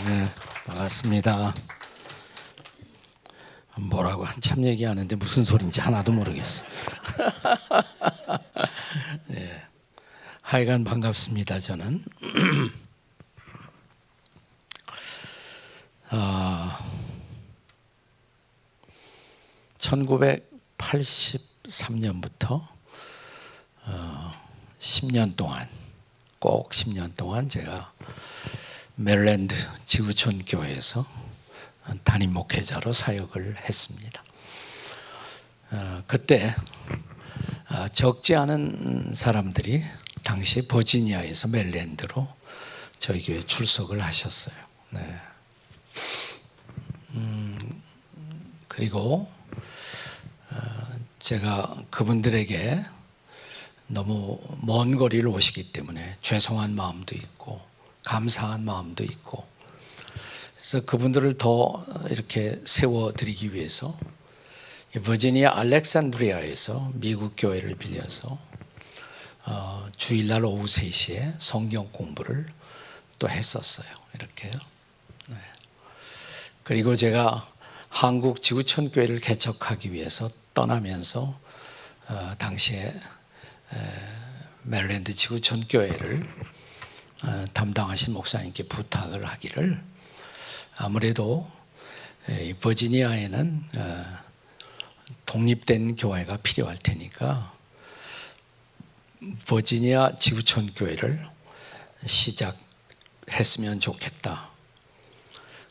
네, 반갑습니다. 뭐라고 한참 얘기하는데 무슨 소린지 하나도 모르겠어. 네, 하여간 반갑습니다. 저는 1983년부터 10년 동안, 꼭 10년 동안 제가 메릴랜드 지구촌 교회에서 담임 목회자로 사역을 했습니다. 그때 적지 않은 사람들이 당시 버지니아에서 메릴랜드로 저희 교회 출석을 하셨어요. 네. 그리고 제가 그분들에게 너무 먼 거리를 오시기 때문에 죄송한 마음도 있고 감사한 마음도 있고, 그래서 그분들을 더 이렇게 세워드리기 위해서 버지니아 알렉산드리아에서 미국 교회를 빌려서 주일날 오후 3시에 성경 공부를 또 했었어요. 이렇게요. 네. 그리고 제가 한국 지구촌 교회를 개척하기 위해서 떠나면서 당시에 메릴랜드 지구촌 교회를 담당하신 목사님께 부탁을 하기를, 아무래도 버지니아에는 독립된 교회가 필요할 테니까 버지니아 지구촌 교회를 시작했으면 좋겠다.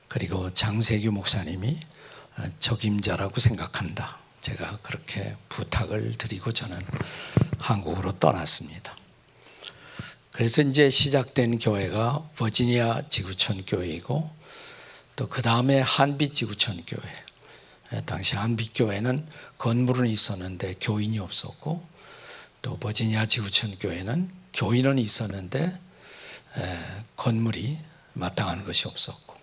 그리고 장세규 목사님이 적임자라고 생각한다. 제가 그렇게 부탁을 드리고 저는 한국으로 떠났습니다. 그래서 이제 시작된 교회가 버지니아 지구촌 교회이고, 또 그 다음에 한빛 지구촌 교회. 당시 한빛 교회는 건물은 있었는데 교인이 없었고, 또 버지니아 지구촌 교회는 교인은 있었는데 건물이 마땅한 것이 없었고,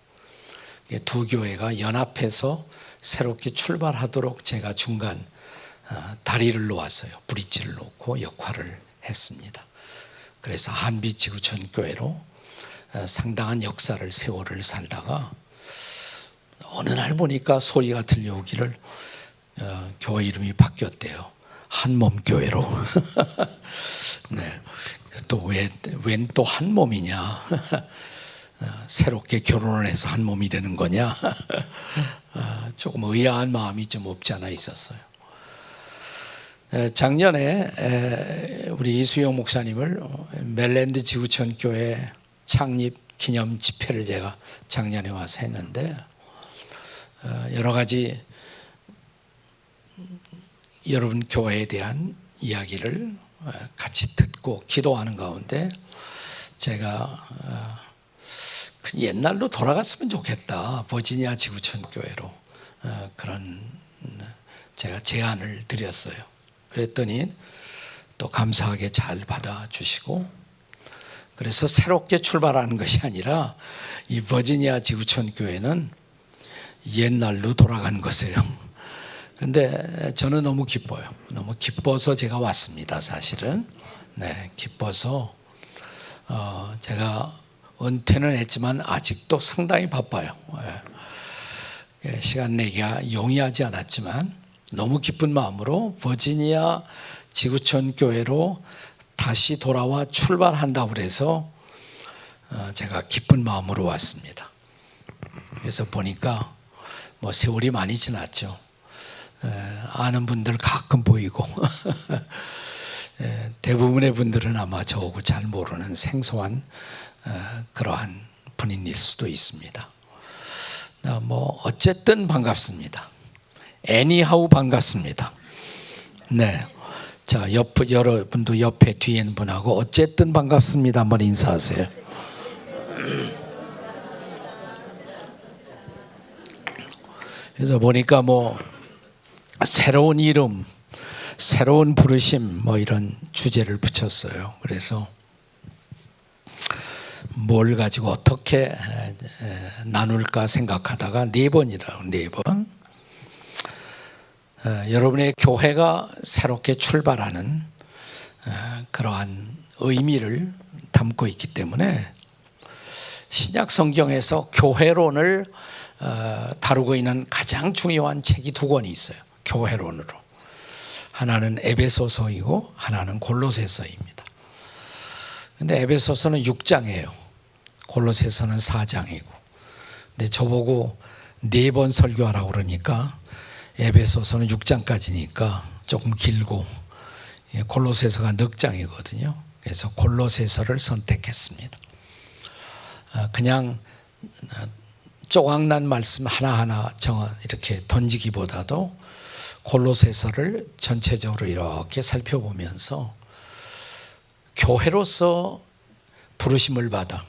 두 교회가 연합해서 새롭게 출발하도록 제가 중간 다리를 놓았어요. 브릿지를 놓고 역할을 했습니다. 그래서 한빛 지구촌 교회로 상당한 역사를 세월을 살다가 어느 날 보니까 소리가 들려오기를 교회 이름이 바뀌었대요. 한몸 교회로. 네. 또 웬 또 한몸이냐? 새롭게 결혼을 해서 한몸이 되는 거냐? 조금 의아한 마음이 좀 없지 않아 있었어요. 작년에 우리 이수영 목사님을 메릴랜드 지구촌 교회 창립 기념 집회를 제가 작년에 와서 했는데, 여러 가지 여러분 교회에 대한 이야기를 같이 듣고 기도하는 가운데 제가 옛날로 돌아갔으면 좋겠다. 버지니아 지구촌 교회로. 그런 제가 제안을 드렸어요. 그랬더니 또 감사하게 잘 받아주시고, 그래서 새롭게 출발하는 것이 아니라 이 버지니아 지구촌 교회는 옛날로 돌아간 것이에요. 근데 저는 너무 기뻐요. 너무 기뻐서 제가 왔습니다. 사실은. 네, 기뻐서 제가 은퇴는 했지만 아직도 상당히 바빠요. 시간 내기가 용이하지 않았지만 너무 기쁜 마음으로 버지니아 지구촌 교회로 다시 돌아와 출발한다고 그래서 제가 기쁜 마음으로 왔습니다. 그래서 보니까 뭐 세월이 많이 지났죠. 아는 분들 가끔 보이고 대부분의 분들은 아마 저하고 잘 모르는 생소한 그러한 분일 수도 있습니다. 뭐 어쨌든 반갑습니다. 애니하우 반갑습니다. 네, 자, 여러분도 옆에 뒤에 있는 분하고 어쨌든 반갑습니다 한번 인사하세요. 그래서 보니까 뭐 새로운 이름, 새로운 부르심 뭐 이런 주제를 붙였어요. 그래서 뭘 가지고 어떻게 나눌까 생각하다가 4번이라고 4번. 여러분의 교회가 새롭게 출발하는 그러한 의미를 담고 있기 때문에 신약 성경에서 교회론을 다루고 있는 가장 중요한 책이 두 권이 있어요. 교회론으로. 하나는 에베소서이고 하나는 골로새서입니다. 근데 에베소서는 6장이에요. 골로새서는 4장이고. 근데 저보고 4번 설교하라고 그러니까 에베소서는 6장까지니까 조금 길고 골로새서가 넉 장이거든요. 그래서 골로새서를 선택했습니다. 그냥 조각난 말씀 하나하나 이렇게 던지기보다도 골로새서를 전체적으로 이렇게 살펴보면서 교회로서 부르심을 받아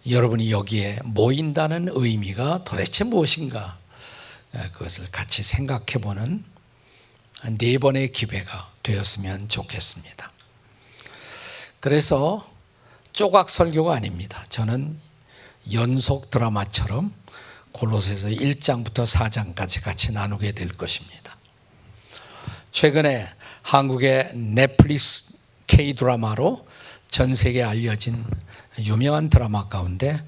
여러분이 여기에 모인다는 의미가 도대체 무엇인가, 그것을 같이 생각해보는 4번의 기회가 되었으면 좋겠습니다. 그래서 조각 설교가 아닙니다. 저는 연속 드라마처럼 골로새서 1장부터 4장까지 같이 나누게 될 것입니다. 최근에 한국의 넷플릭스 K-드라마로 전 세계에 알려진 유명한 드라마 가운데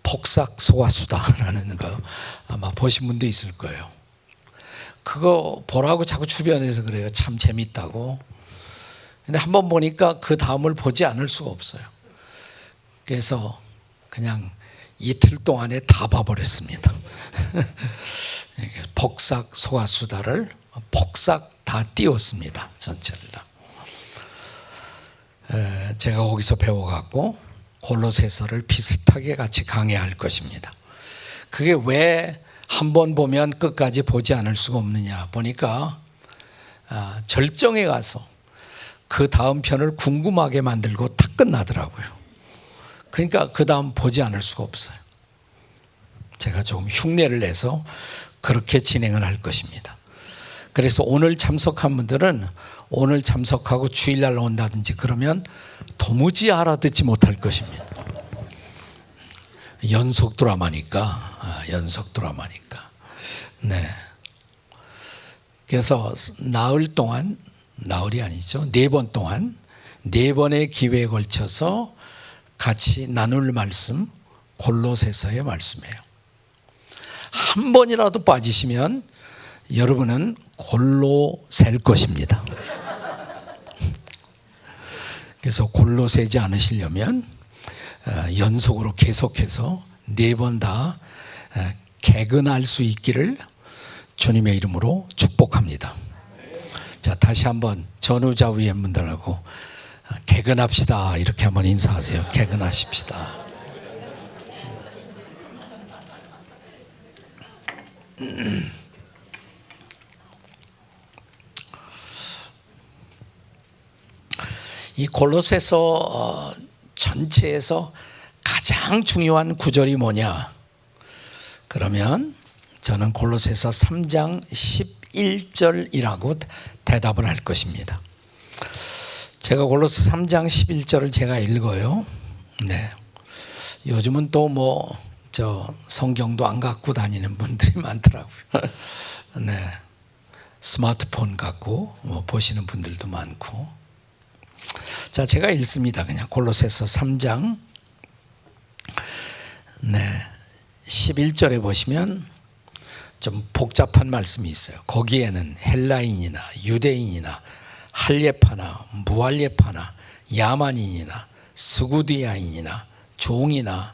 폭삭 소가수다라는 거 아마 보신 분도 있을 거예요. 그거 보라고 자꾸 주변에서 그래요. 참 재밌다고. 근데 한번 보니까 그 다음을 보지 않을 수가 없어요. 그래서 그냥 이틀 동안에 다 봐버렸습니다. 폭삭 소가수다를 폭삭 다 띄웠습니다. 전체를 다. 제가 거기서 배워갖고 골로새서를 비슷하게 같이 강해할 것입니다. 그게 왜 한 번 보면 끝까지 보지 않을 수가 없느냐 보니까 절정에 가서 그 다음 편을 궁금하게 만들고 딱 끝나더라고요. 그러니까 그 다음 보지 않을 수가 없어요. 제가 조금 흉내를 내서 그렇게 진행을 할 것입니다. 그래서 오늘 참석한 분들은 오늘 참석하고 주일날 온다든지 그러면 도무지 알아듣지 못할 것입니다. 연속 드라마니까. 네. 그래서 나흘 동안, 나흘이 아니죠. 4번 동안 4번의 기회에 걸쳐서 같이 나눌 말씀, 골로새서의 말씀이에요. 한 번이라도 빠지시면 여러분은 골로 셀 것입니다. 그래서 골로 세지 않으시려면 연속으로 계속해서 4번 다 개근할 수 있기를 주님의 이름으로 축복합니다. 자, 다시 한번 전후좌우의 분들하고 개근합시다 이렇게 한번 인사하세요. 개근하십시다. 이 골로새서 전체에서 가장 중요한 구절이 뭐냐? 그러면 저는 골로새서 3장 11절이라고 대답을 할 것입니다. 제가 골로새 3장 11절을 제가 읽어요. 네. 요즘은 또 성경도 안 갖고 다니는 분들이 많더라고요. 네. 스마트폰 갖고 보시는 분들도 많고. 자, 제가 읽습니다. 그냥 골로새서 3장 11절에 보시면 좀 복잡한 말씀이 있어요. 거기에는 헬라인이나 유대인이나 할례파나 무할례파나 야만인이나 스구디아인이나 종이나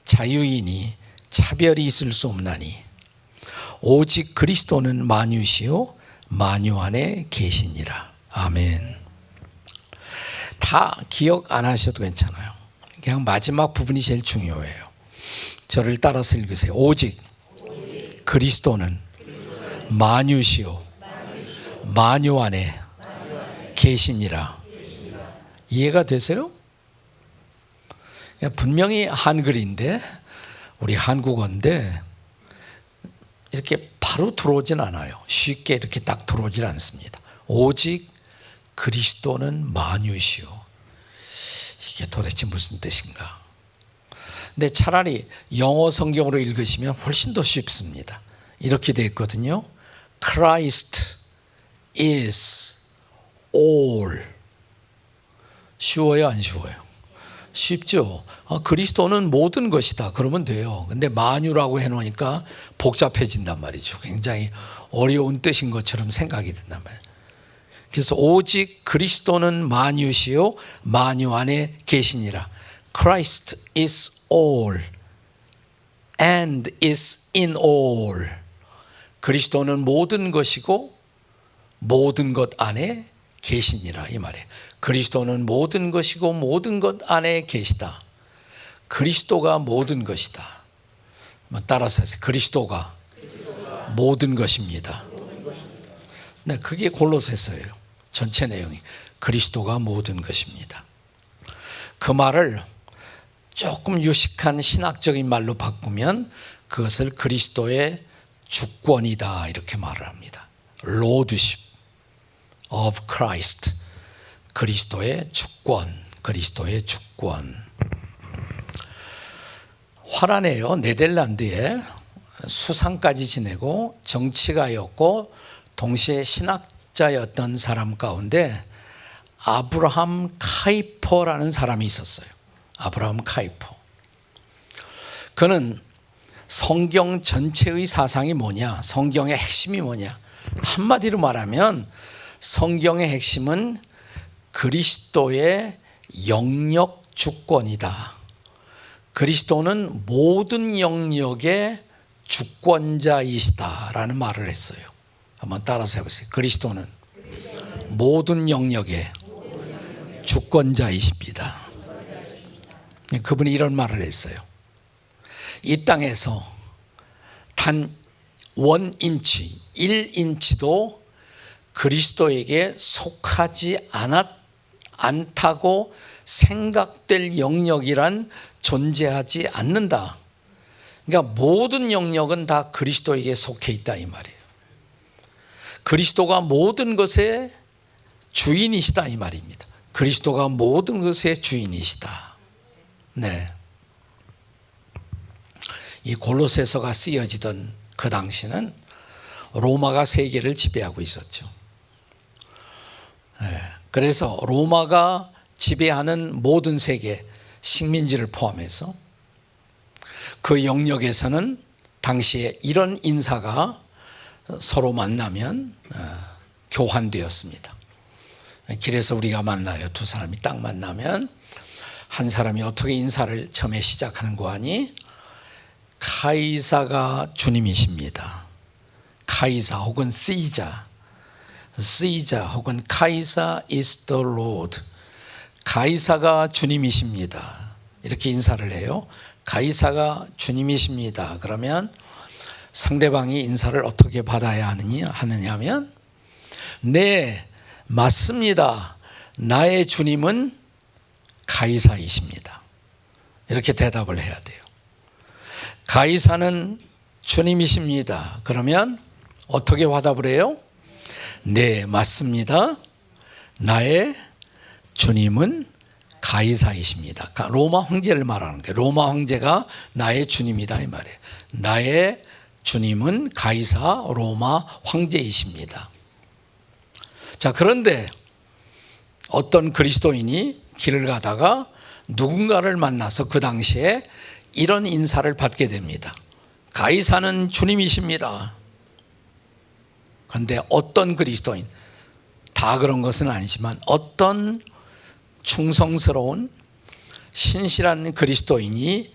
자유인이 차별이 있을 수 없나니 오직 그리스도는 만유시요 만유 안에 계시니라. 아멘. 다 기억 안 하셔도 괜찮아요. 그냥 마지막 부분이 제일 중요해요. 저를 따라서 읽으세요. 오직 그리스도는 만유시요 만유 안에 계시니라. 이해가 되세요? 분명히 한글인데 우리 한국어인데 이렇게 바로 들어오진 않아요. 쉽게 이렇게 딱 들어오질 않습니다. 오직 그리스도는 만유시요. 이게 도대체 무슨 뜻인가? 근데 차라리 영어 성경으로 읽으시면 훨씬 더 쉽습니다. 이렇게 되어 있거든요. Christ is all. 쉬워요, 안 쉬워요? 쉽죠. 그리스도는 모든 것이다. 그러면 돼요. 근데 만유라고 해놓으니까 복잡해진단 말이죠. 굉장히 어려운 뜻인 것처럼 생각이 든단 말이에요. 그래서 오직 그리스도는 만유시요 만유 안에 계시니라. Christ is all and is in all. 그리스도는 모든 것이고 모든 것 안에 계시니라 이 말이에요. 그리스도는 모든 것이고 모든 것 안에 계시다. 그리스도가 모든 것이다. 따라서 하세요. 그리스도가 모든 것입니다. 네, 그게 골로새서예요. 전체 내용이 그리스도가 모든 것입니다. 그 말을 조금 유식한 신학적인 말로 바꾸면 그것을 그리스도의 주권이다 이렇게 말을 합니다. Lordship of Christ. 그리스도의 주권, 그리스도의 주권. 화란해요. 네덜란드에 수상까지 지내고 정치가였고 동시에 신학자였던 사람 가운데 아브라함 카이퍼라는 사람이 있었어요. 아브라함 카이퍼. 그는 성경 전체의 사상이 뭐냐? 성경의 핵심이 뭐냐? 한마디로 말하면 성경의 핵심은 그리스도의 영역 주권이다. 그리스도는 모든 영역의 주권자이시다라는 말을 했어요. 한번 따라서 해보세요. 그리스도는 모든 영역의 주권자이십니다. 그분이 이런 말을 했어요. 이 땅에서 단 1인치, 1인치도 그리스도에게 속하지 않다고 생각될 영역이란 존재하지 않는다. 그러니까 모든 영역은 다 그리스도에게 속해 있다 이 말이에요. 그리스도가 모든 것의 주인이시다 이 말입니다. 그리스도가 모든 것의 주인이시다. 네. 이 골로새서가 쓰여지던 그 당시는 로마가 세계를 지배하고 있었죠. 네. 그래서 로마가 지배하는 모든 세계 식민지를 포함해서 그 영역에서는 당시에 이런 인사가 서로 만나면 교환되었습니다. 길에서 우리가 만나요. 두 사람이 딱 만나면 한 사람이 어떻게 인사를 처음에 시작하는 거 아니? 카이사가 주님이십니다. 카이사 혹은 시자 혹은 카이사 is the Lord. 카이사가 주님이십니다. 이렇게 인사를 해요. 카이사가 주님이십니다. 그러면 상대방이 인사를 어떻게 받아야 하느냐면 네, 맞습니다. 나의 주님은 카이사이십니다. 이렇게 대답을 해야 돼요. 카이사는 주님이십니다. 그러면 어떻게 화답을 해요? 네, 맞습니다. 나의 주님은 가이사이십니다. 로마 황제를 말하는 거예요. 로마 황제가 나의 주님이다 이 말이에요. 나의 주님은 가이사 로마 황제이십니다. 자, 그런데 어떤 그리스도인이 길을 가다가 누군가를 만나서 그 당시에 이런 인사를 받게 됩니다. 가이사는 주님이십니다. 그런데 어떤 그리스도인, 다 그런 것은 아니지만 어떤 충성스러운 신실한 그리스도인이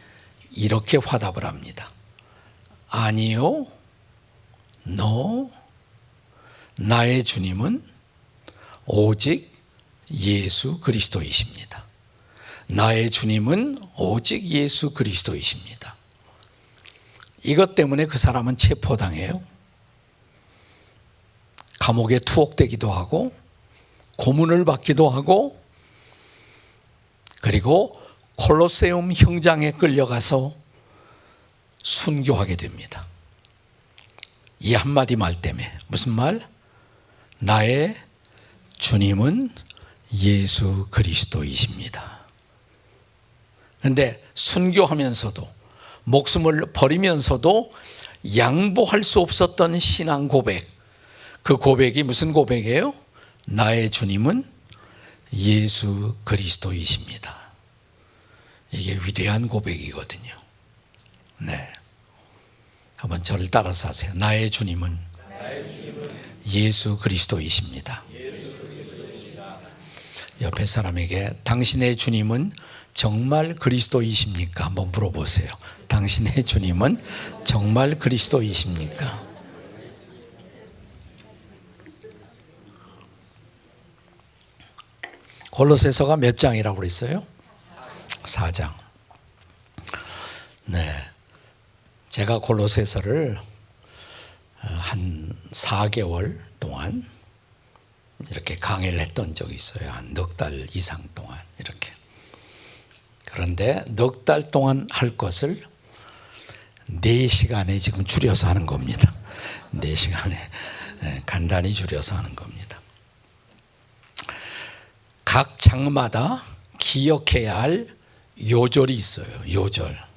이렇게 화답을 합니다. 아니요, no, 나의 주님은 오직 예수 그리스도이십니다. 나의 주님은 오직 예수 그리스도이십니다. 이것 때문에 그 사람은 체포당해요. 감옥에 투옥되기도 하고 고문을 받기도 하고 그리고 콜로세움 형장에 끌려가서 순교하게 됩니다. 이 한마디 말 때문에. 무슨 말? 나의 주님은 예수 그리스도이십니다. 그런데 순교하면서도 목숨을 버리면서도 양보할 수 없었던 신앙 고백, 그 고백이 무슨 고백이에요? 나의 주님은 예수 그리스도이십니다. 이게 위대한 고백이거든요. 네. 한번 저를 따라서 하세요. 나의 주님은 예수 그리스도이십니다. 옆에 사람에게 당신의 주님은 정말 그리스도이십니까? 한번 물어보세요. 당신의 주님은 정말 그리스도이십니까? 골로새서가 몇 장이라고 그랬어요? 4장. 네. 제가 골로새서를 한 4개월 동안 이렇게 강의를 했던 적이 있어요. 한 넉 달 이상 동안 이렇게. 그런데 넉 달 동안 할 것을 4시간에 지금 줄여서 하는 겁니다. 4시간에 간단히 줄여서 하는 겁니다. 각 장마다 기억해야 할 요절이 있어요. 요절.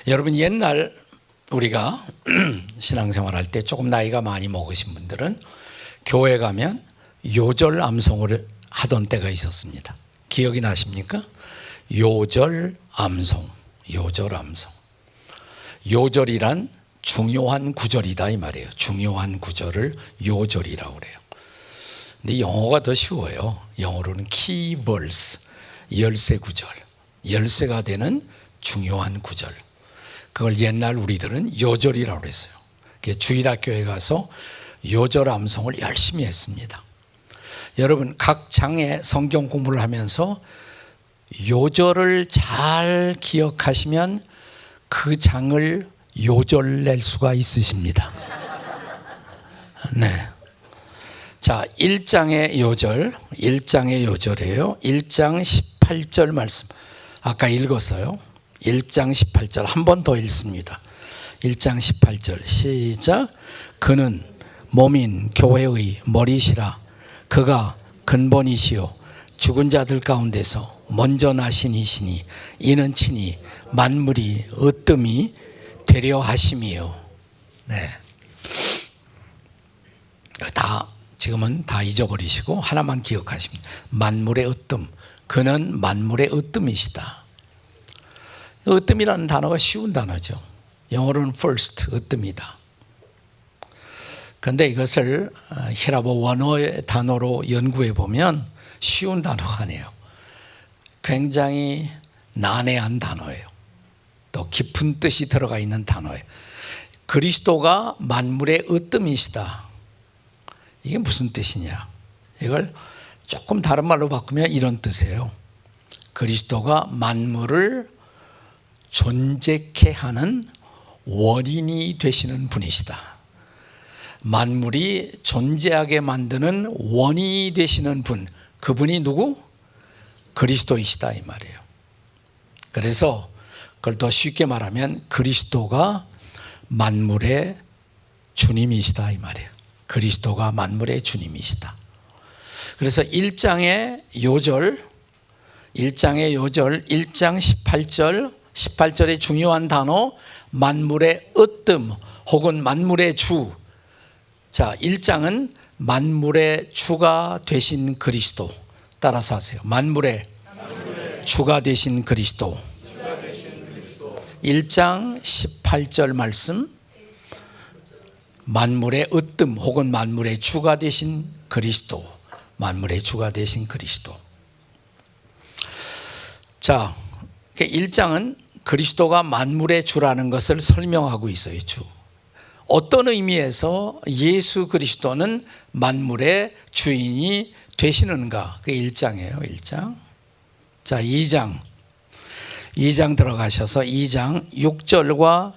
여러분 옛날 우리가 신앙생활 할 때 조금 나이가 많이 먹으신 분들은 교회 가면 요절 암송을 하던 때가 있었습니다. 기억이 나십니까? 요절 암송. 요절 암송. 요절이란 중요한 구절이다 이 말이에요. 중요한 구절을 요절이라고 그래요. 근데 영어가 더 쉬워요. 영어로는 key verse, 열쇠 구절. 열쇠가 되는 중요한 구절. 그걸 옛날 우리들은 요절이라고 그랬어요. 주일학교에 가서 요절 암송을 열심히 했습니다. 여러분 각 장의 성경 공부를 하면서 요절을 잘 기억하시면 그 장을 요절낼 수가 있으십니다. 네. 자, 1장의 요절, 1장의 요절이에요. 1장 18절 말씀. 아까 읽었어요. 1장 18절 한 번 더 읽습니다. 1장 18절 시작. 그는 몸인 교회의 머리시라. 그가 근본이시요 죽은 자들 가운데서 먼저 나신 이시니 이는 친히 만물이 으뜸이 되려 하심이요. 네. 지금은 다 잊어버리시고 하나만 기억하십니다. 만물의 으뜸. 그는 만물의 으뜸이시다. 으뜸이라는 단어가 쉬운 단어죠. 영어로는 first, 으뜸이다. 그런데 이것을 히라보 원어의 단어로 연구해 보면 쉬운 단어가 아니에요. 굉장히 난해한 단어예요. 또 깊은 뜻이 들어가 있는 단어예요. 그리스도가 만물의 으뜸이시다. 이게 무슨 뜻이냐? 이걸 조금 다른 말로 바꾸면 이런 뜻이에요. 그리스도가 만물을 존재케 하는 원인이 되시는 분이시다. 만물이 존재하게 만드는 원인이 되시는 분, 그분이 누구? 그리스도이시다 이 말이에요. 그래서 그걸 더 쉽게 말하면 그리스도가 만물의 주님이시다 이 말이에요. 그리스도가 만물의 주님이시다. 그래서 1장의 요절, 1장 18절, 18절의 중요한 단어 만물의 으뜸 혹은 만물의 주. 자, 1장은 만물의 주가 되신 그리스도. 따라서 하세요. 만물의 주가 되신 그리스도. 1장 18절 말씀 만물의 으뜸 혹은 만물의 주가 되신 그리스도. 만물의 주가 되신 그리스도. 자, 1장은 그리스도가 만물의 주라는 것을 설명하고 있어요. 주. 어떤 의미에서 예수 그리스도는 만물의 주인이 되시는가? 그게 1장이에요. 1장. 자, 2장 들어가셔서 2장 6절과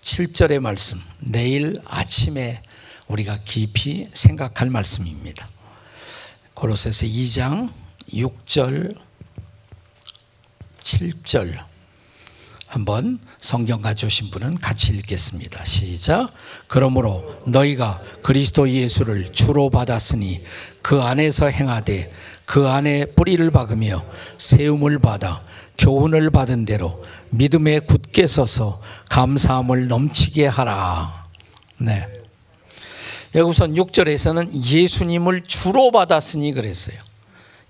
7절의 말씀. 내일 아침에 우리가 깊이 생각할 말씀입니다. 골로새서 2장 6절 7절 한번 성경 가져오신 분은 같이 읽겠습니다. 시작. 그러므로 너희가 그리스도 예수를 주로 받았으니 그 안에서 행하되 그 안에 뿌리를 박으며 세움을 받아 교훈을 받은 대로 믿음에 굳게 서서 감사함을 넘치게 하라. 네. 여기 우선 6절에서는 예수님을 주로 받았으니 그랬어요.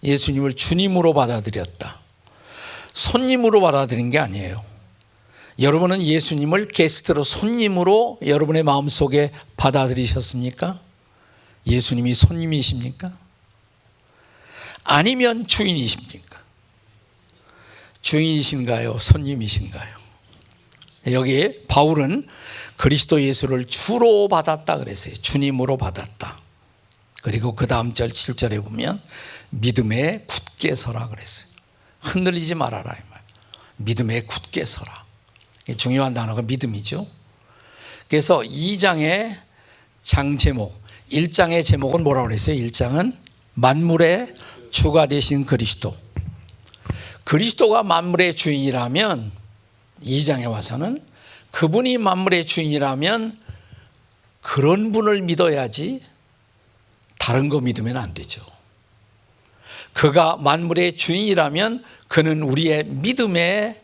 예수님을 주님으로 받아들였다. 손님으로 받아들인 게 아니에요. 여러분은 예수님을 게스트로 손님으로 여러분의 마음속에 받아들이셨습니까? 예수님이 손님이십니까? 아니면 주인이십니까? 주인이신가요? 손님이신가요? 여기 바울은 그리스도 예수를 주로 받았다 그랬어요. 주님으로 받았다. 그리고 그 다음 절 7절에 보면 믿음에 굳게 서라 그랬어요. 흔들리지 말아라 이 말. 믿음에 굳게 서라. 중요한 단어가 믿음이죠. 그래서 2장의 장 제목, 1장의 제목은 뭐라고 그랬어요? 1장은 만물의 주가 되신 그리스도. 그리스도가 만물의 주인이라면 2장에 와서는 그분이 만물의 주인이라면 그런 분을 믿어야지 다른 거 믿으면 안 되죠. 그가 만물의 주인이라면 그는 우리의 믿음의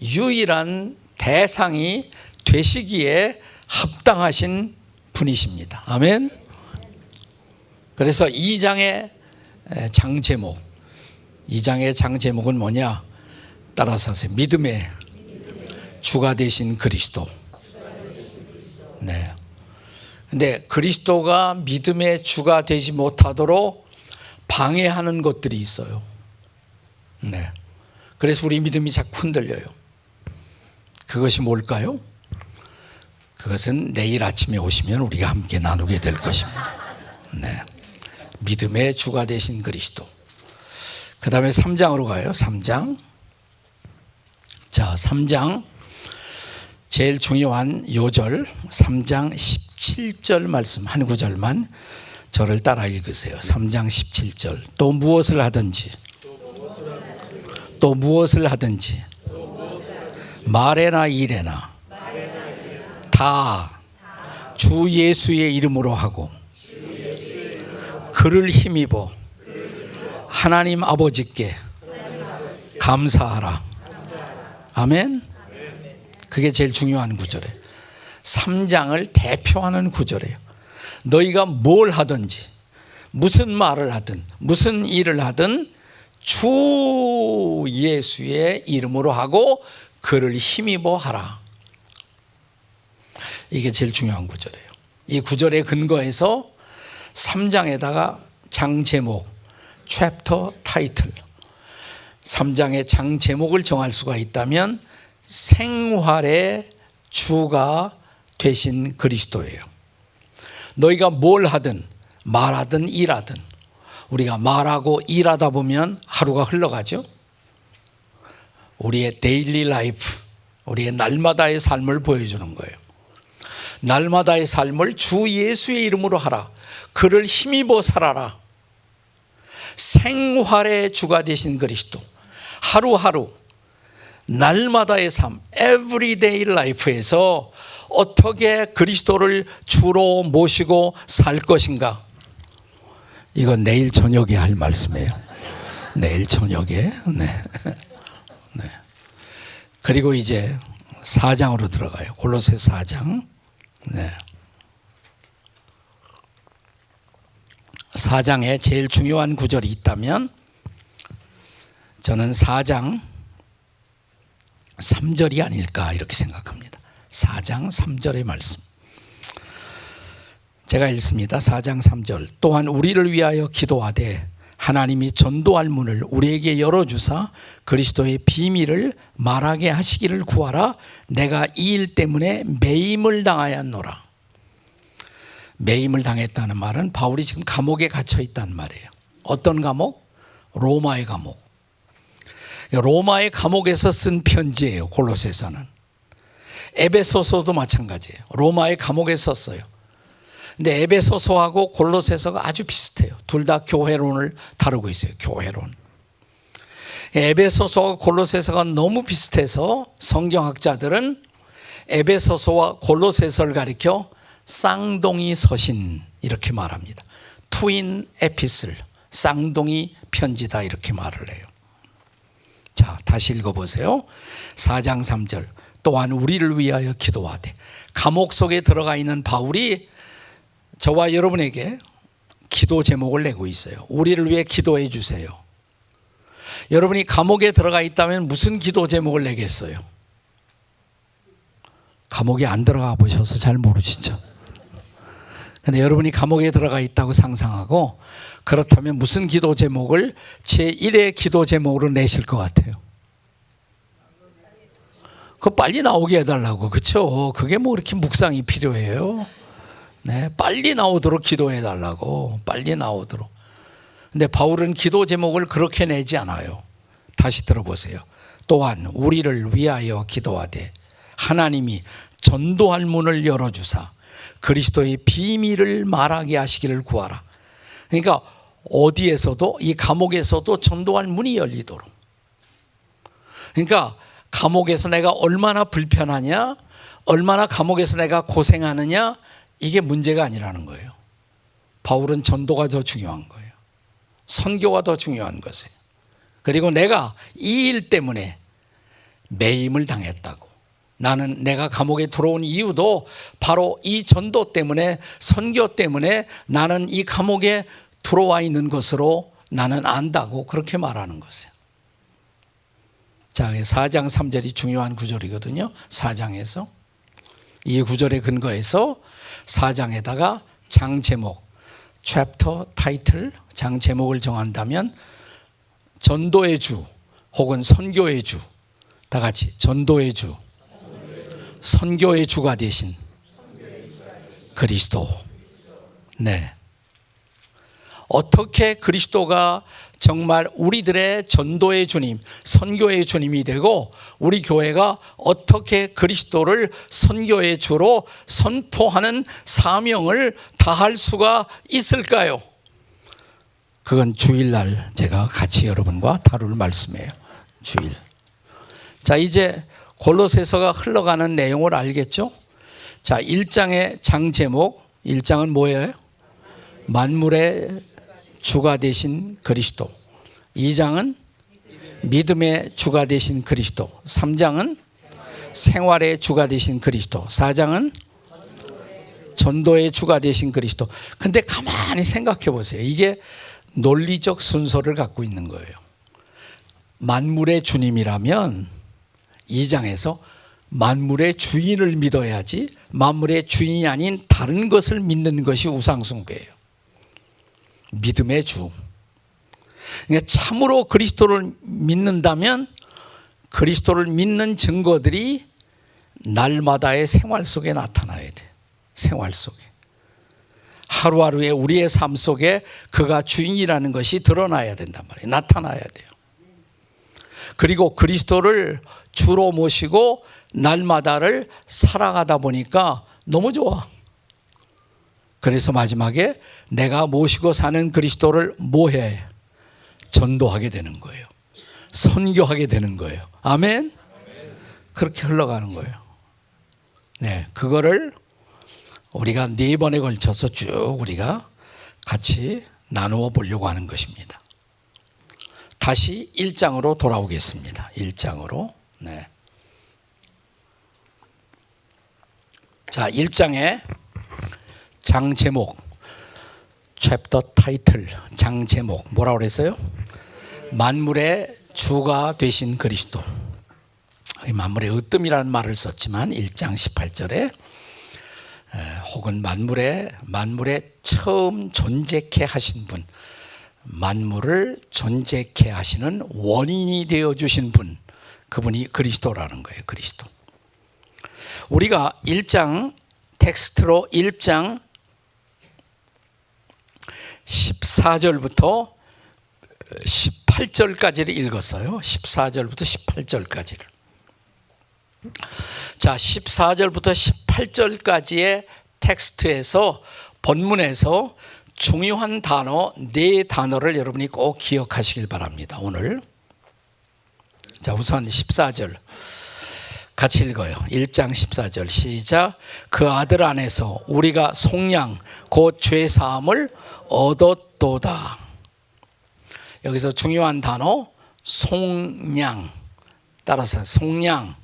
유일한 대상이 되시기에 합당하신 분이십니다. 아멘. 그래서 2장의 장 제목, 2장의 장 제목은 뭐냐? 따라서 하세요. 믿음의 주가 되신 그리스도. 네. 근데 그리스도가 믿음의 주가 되지 못하도록 방해하는 것들이 있어요. 네. 그래서 우리 믿음이 자꾸 흔들려요. 그것이 뭘까요? 그것은 내일 아침에 오시면 우리가 함께 나누게 될 것입니다. 네. 믿음의 주가 되신 그리스도. 그 다음에 3장으로 가요. 3장. 자, 3장. 제일 중요한 요절 3장 17절 말씀 한 구절만 저를 따라 읽으세요. 3장 17절. 또 무엇을 하든지 말에나 일에나 다 주 예수의 이름으로 하고 그를 힘입어 하나님 아버지께 감사하라. 아멘. 그게 제일 중요한 구절이에요. 3장을 대표하는 구절이에요. 너희가 뭘 하든지 무슨 말을 하든 무슨 일을 하든 주 예수의 이름으로 하고 그를 힘입어 하라. 이게 제일 중요한 구절이에요. 이 구절에 근거해서 3장에다가 장 제목, 챕터 타이틀 3장의 장 제목을 정할 수가 있다면 생활의 주가 되신 그리스도예요. 너희가 뭘 하든 말하든 일하든 우리가 말하고 일하다 보면 하루가 흘러가죠. 우리의 데일리 라이프, 우리의 날마다의 삶을 보여주는 거예요. 날마다의 삶을 주 예수의 이름으로 하라. 그를 힘입어 살아라. 생활의 주가 되신 그리스도. 하루하루 날마다의 삶, everyday life에서 어떻게 그리스도를 주로 모시고 살 것인가? 이건 내일 저녁에 할 말씀이에요. 내일 저녁에. 네. 네. 그리고 이제 4장으로 들어가요. 골로새 4장. 네. 4장에 제일 중요한 구절이 있다면 저는 4장 3절이 아닐까 이렇게 생각합니다. 4장 3절의 말씀. 제가 읽습니다. 4장 3절. 또한 우리를 위하여 기도하되 하나님이 전도할 문을 우리에게 열어주사 그리스도의 비밀을 말하게 하시기를 구하라. 내가 이 일 때문에 매임을 당하였노라. 매임을 당했다는 말은 바울이 지금 감옥에 갇혀 있다는 말이에요. 어떤 감옥? 로마의 감옥. 로마의 감옥에서 쓴 편지예요. 골로새서는. 에베소서도 마찬가지예요. 로마의 감옥에 썼어요. 근데 에베소서하고 골로새서가 아주 비슷해요. 둘 다 교회론을 다루고 있어요. 교회론. 에베소서와 골로새서가 너무 비슷해서 성경학자들은 에베소서와 골로새서를 가리켜 쌍둥이 서신 이렇게 말합니다. 트윈 에피슬, 쌍둥이 편지다 이렇게 말을 해요. 자, 다시 읽어보세요. 4장 3절. 또한 우리를 위하여 기도하되. 감옥 속에 들어가 있는 바울이 저와 여러분에게 기도 제목을 내고 있어요. 우리를 위해 기도해 주세요. 여러분이 감옥에 들어가 있다면 무슨 기도 제목을 내겠어요? 감옥에 안 들어가 보셔서 잘 모르시죠. 근데 여러분이 감옥에 들어가 있다고 상상하고, 그렇다면 무슨 기도 제목을 제1의 기도 제목으로 내실 것 같아요? 그거 빨리 나오게 해달라고. 그렇죠? 그게 뭐 그렇게 묵상이 필요해요? 네, 빨리 나오도록 기도해달라고. 빨리 나오도록. 근데 바울은 기도 제목을 그렇게 내지 않아요. 다시 들어보세요. 또한 우리를 위하여 기도하되 하나님이 전도할 문을 열어주사 그리스도의 비밀을 말하게 하시기를 구하라. 그러니까 어디에서도, 이 감옥에서도 전도할 문이 열리도록. 그러니까 감옥에서 내가 얼마나 불편하냐, 얼마나 감옥에서 내가 고생하느냐, 이게 문제가 아니라는 거예요. 바울은 전도가 더 중요한 거예요. 선교가 더 중요한 것이에요. 그리고 내가 이 일 때문에 매임을 당했다고. 나는 내가 감옥에 들어온 이유도 바로 이 전도 때문에, 선교 때문에 나는 이 감옥에 들어와 있는 것으로 나는 안다고 그렇게 말하는 것이에요. 자, 4장 3절이 중요한 구절이거든요. 4장에서. 이 구절에 근거해서 4장에다가 장 제목, 챕터 타이틀, 장 제목을 정한다면 전도의 주 혹은 선교의 주, 다 같이 전도의 주, 선교의 주가 되신 그리스도. 네. 어떻게 그리스도가 정말 우리들의 전도의 주님, 선교의 주님이 되고 우리 교회가 어떻게 그리스도를 선교의 주로 선포하는 사명을 다할 수가 있을까요? 그건 주일날 제가 같이 여러분과 다룰 말씀이에요. 주일. 자, 이제 골로새서가 흘러가는 내용을 알겠죠? 자, 1장의 장 제목, 1장은 뭐예요? 만물의 주가 되신 그리스도. 2장은 믿음의 주가 되신 그리스도. 3장은 생활의 주가 되신 그리스도. 4장은 전도의 주가 되신 그리스도. 근데 가만히 생각해 보세요. 이게 논리적 순서를 갖고 있는 거예요. 만물의 주님이라면 2장에서 만물의 주인을 믿어야지 만물의 주인이 아닌 다른 것을 믿는 것이 우상숭배예요. 믿음의 주. 그러니까 참으로 그리스도를 믿는다면 그리스도를 믿는 증거들이 날마다의 생활 속에 나타나야 돼. 생활 속에. 하루하루의 우리의 삶 속에 그가 주인이라는 것이 드러나야 된단 말이에요. 나타나야 돼요. 그리고 그리스도를 주로 모시고 날마다를 살아가다 보니까 너무 좋아. 그래서 마지막에 내가 모시고 사는 그리스도를 뭐해? 전도하게 되는 거예요. 선교하게 되는 거예요. 아멘? 그렇게 흘러가는 거예요. 네, 그거를 우리가 4번에 걸쳐서 쭉 우리가 같이 나누어 보려고 하는 것입니다. 다시 1장으로 돌아오겠습니다. 1장으로. 네. 자, 1장의 장 제목, 챕터 타이틀, 장 제목 뭐라고 그랬어요? 만물의 주가 되신 그리스도. 만물의 으뜸이라는 말을 썼지만 1장 18절에 혹은 만물에 처음 존재케 하신 분, 만물을 존재케 하시는 원인이 되어 주신 분, 그분이 그리스도라는 거예요. 그리스도. 우리가 1장 텍스트로 1장 14절부터 18절까지를 읽었어요. 14절부터 18절까지를. 자, 14절부터 18절까지의 텍스트에서, 본문에서 중요한 단어 4단어를 여러분이 꼭 기억하시길 바랍니다. 오늘. 자, 우선 14절 같이 읽어요. 1장 14절 시작. 그 아들 안에서 우리가 속량 곧 죄사함을 얻었도다. 여기서 중요한 단어 속량. 따라서 속량.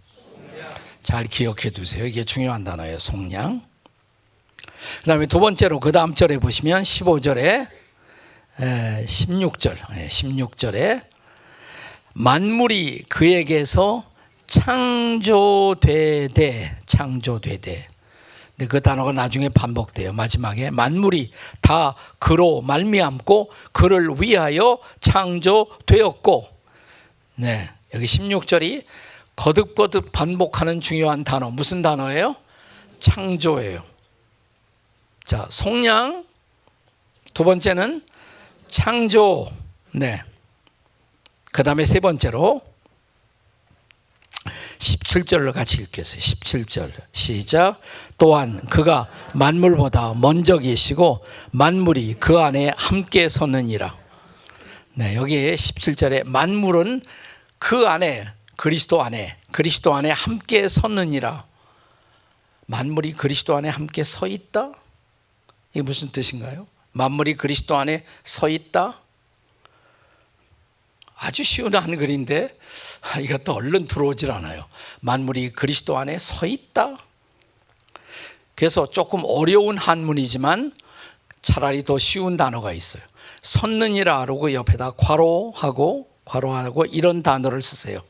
잘 기억해 두세요. 이게 중요한 단어예요. 속량. 그 다음에 두 번째로 그 다음 절에 보시면 15절에 16절에 만물이 그에게서 창조되되. 근데 그 단어가 나중에 반복돼요. 마지막에 만물이 다 그로 말미암고 그를 위하여 창조되었고. 네, 여기 16절이 거듭거듭 반복하는 중요한 단어. 무슨 단어예요? 창조예요. 자, 속량. 두 번째는 창조. 네. 그 다음에 세 번째로 17절을 같이 읽겠어요. 17절 시작. 또한 그가 만물보다 먼저 계시고 만물이 그 안에 함께 섰느니라. 네, 여기 17절에 만물은 그 안에 그리스도 안에 함께 섰느니라. 만물이 그리스도 안에 함께 서 있다? 이게 무슨 뜻인가요? 만물이 그리스도 안에 서 있다? 아주 쉬운 한글인데 이것도 얼른 들어오질 않아요. 만물이 그리스도 안에 서 있다? 그래서 조금 어려운 한문이지만 차라리 더 쉬운 단어가 있어요. 섰느니라라고 옆에다 괄호하고 이런 단어를 쓰세요.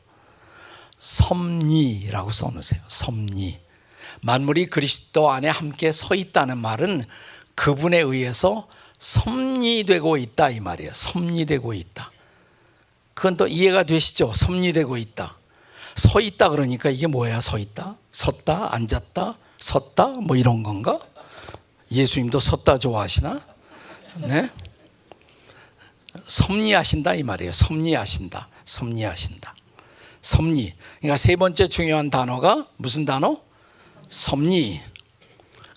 섭리라고 써놓으세요. 섭리. 만물이 그리스도 안에 함께 서 있다는 말은 그분에 의해서 섭리되고 있다 이 말이에요. 섭리되고 있다. 그건 또 이해가 되시죠? 섭리되고 있다. 서 있다 그러니까 이게 뭐야? 서 있다? 섰다? 앉았다? 섰다? 뭐 이런 건가? 예수님도 섰다 좋아하시나? 네? 섭리하신다 이 말이에요. 섭리하신다. 섭리. 그러니까 세 번째 중요한 단어가 무슨 단어? 섭리.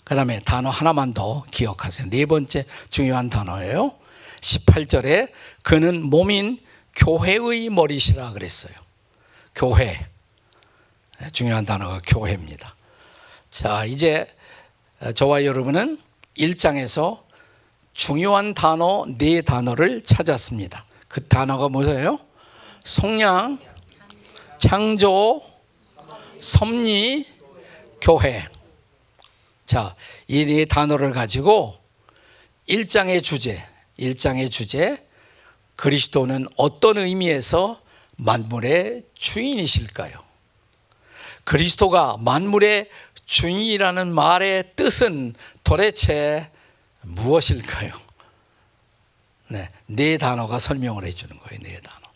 그 다음에 단어 하나만 더 기억하세요. 네 번째 중요한 단어예요. 18절에 그는 몸인 교회의 머리시라 그랬어요. 교회. 중요한 단어가 교회입니다. 자, 이제 저와 여러분은 1장에서 중요한 단어 네 단어를 찾았습니다. 그 단어가 뭐예요? 속량, 창조, 섭리, 교회. 자, 이 네 단어를 가지고 1장의 주제, 그리스도는 어떤 의미에서 만물의 주인이실까요? 그리스도가 만물의 주인이라는 말의 뜻은 도대체 무엇일까요? 네 단어가 설명을 해주는 거예요. 네 단어.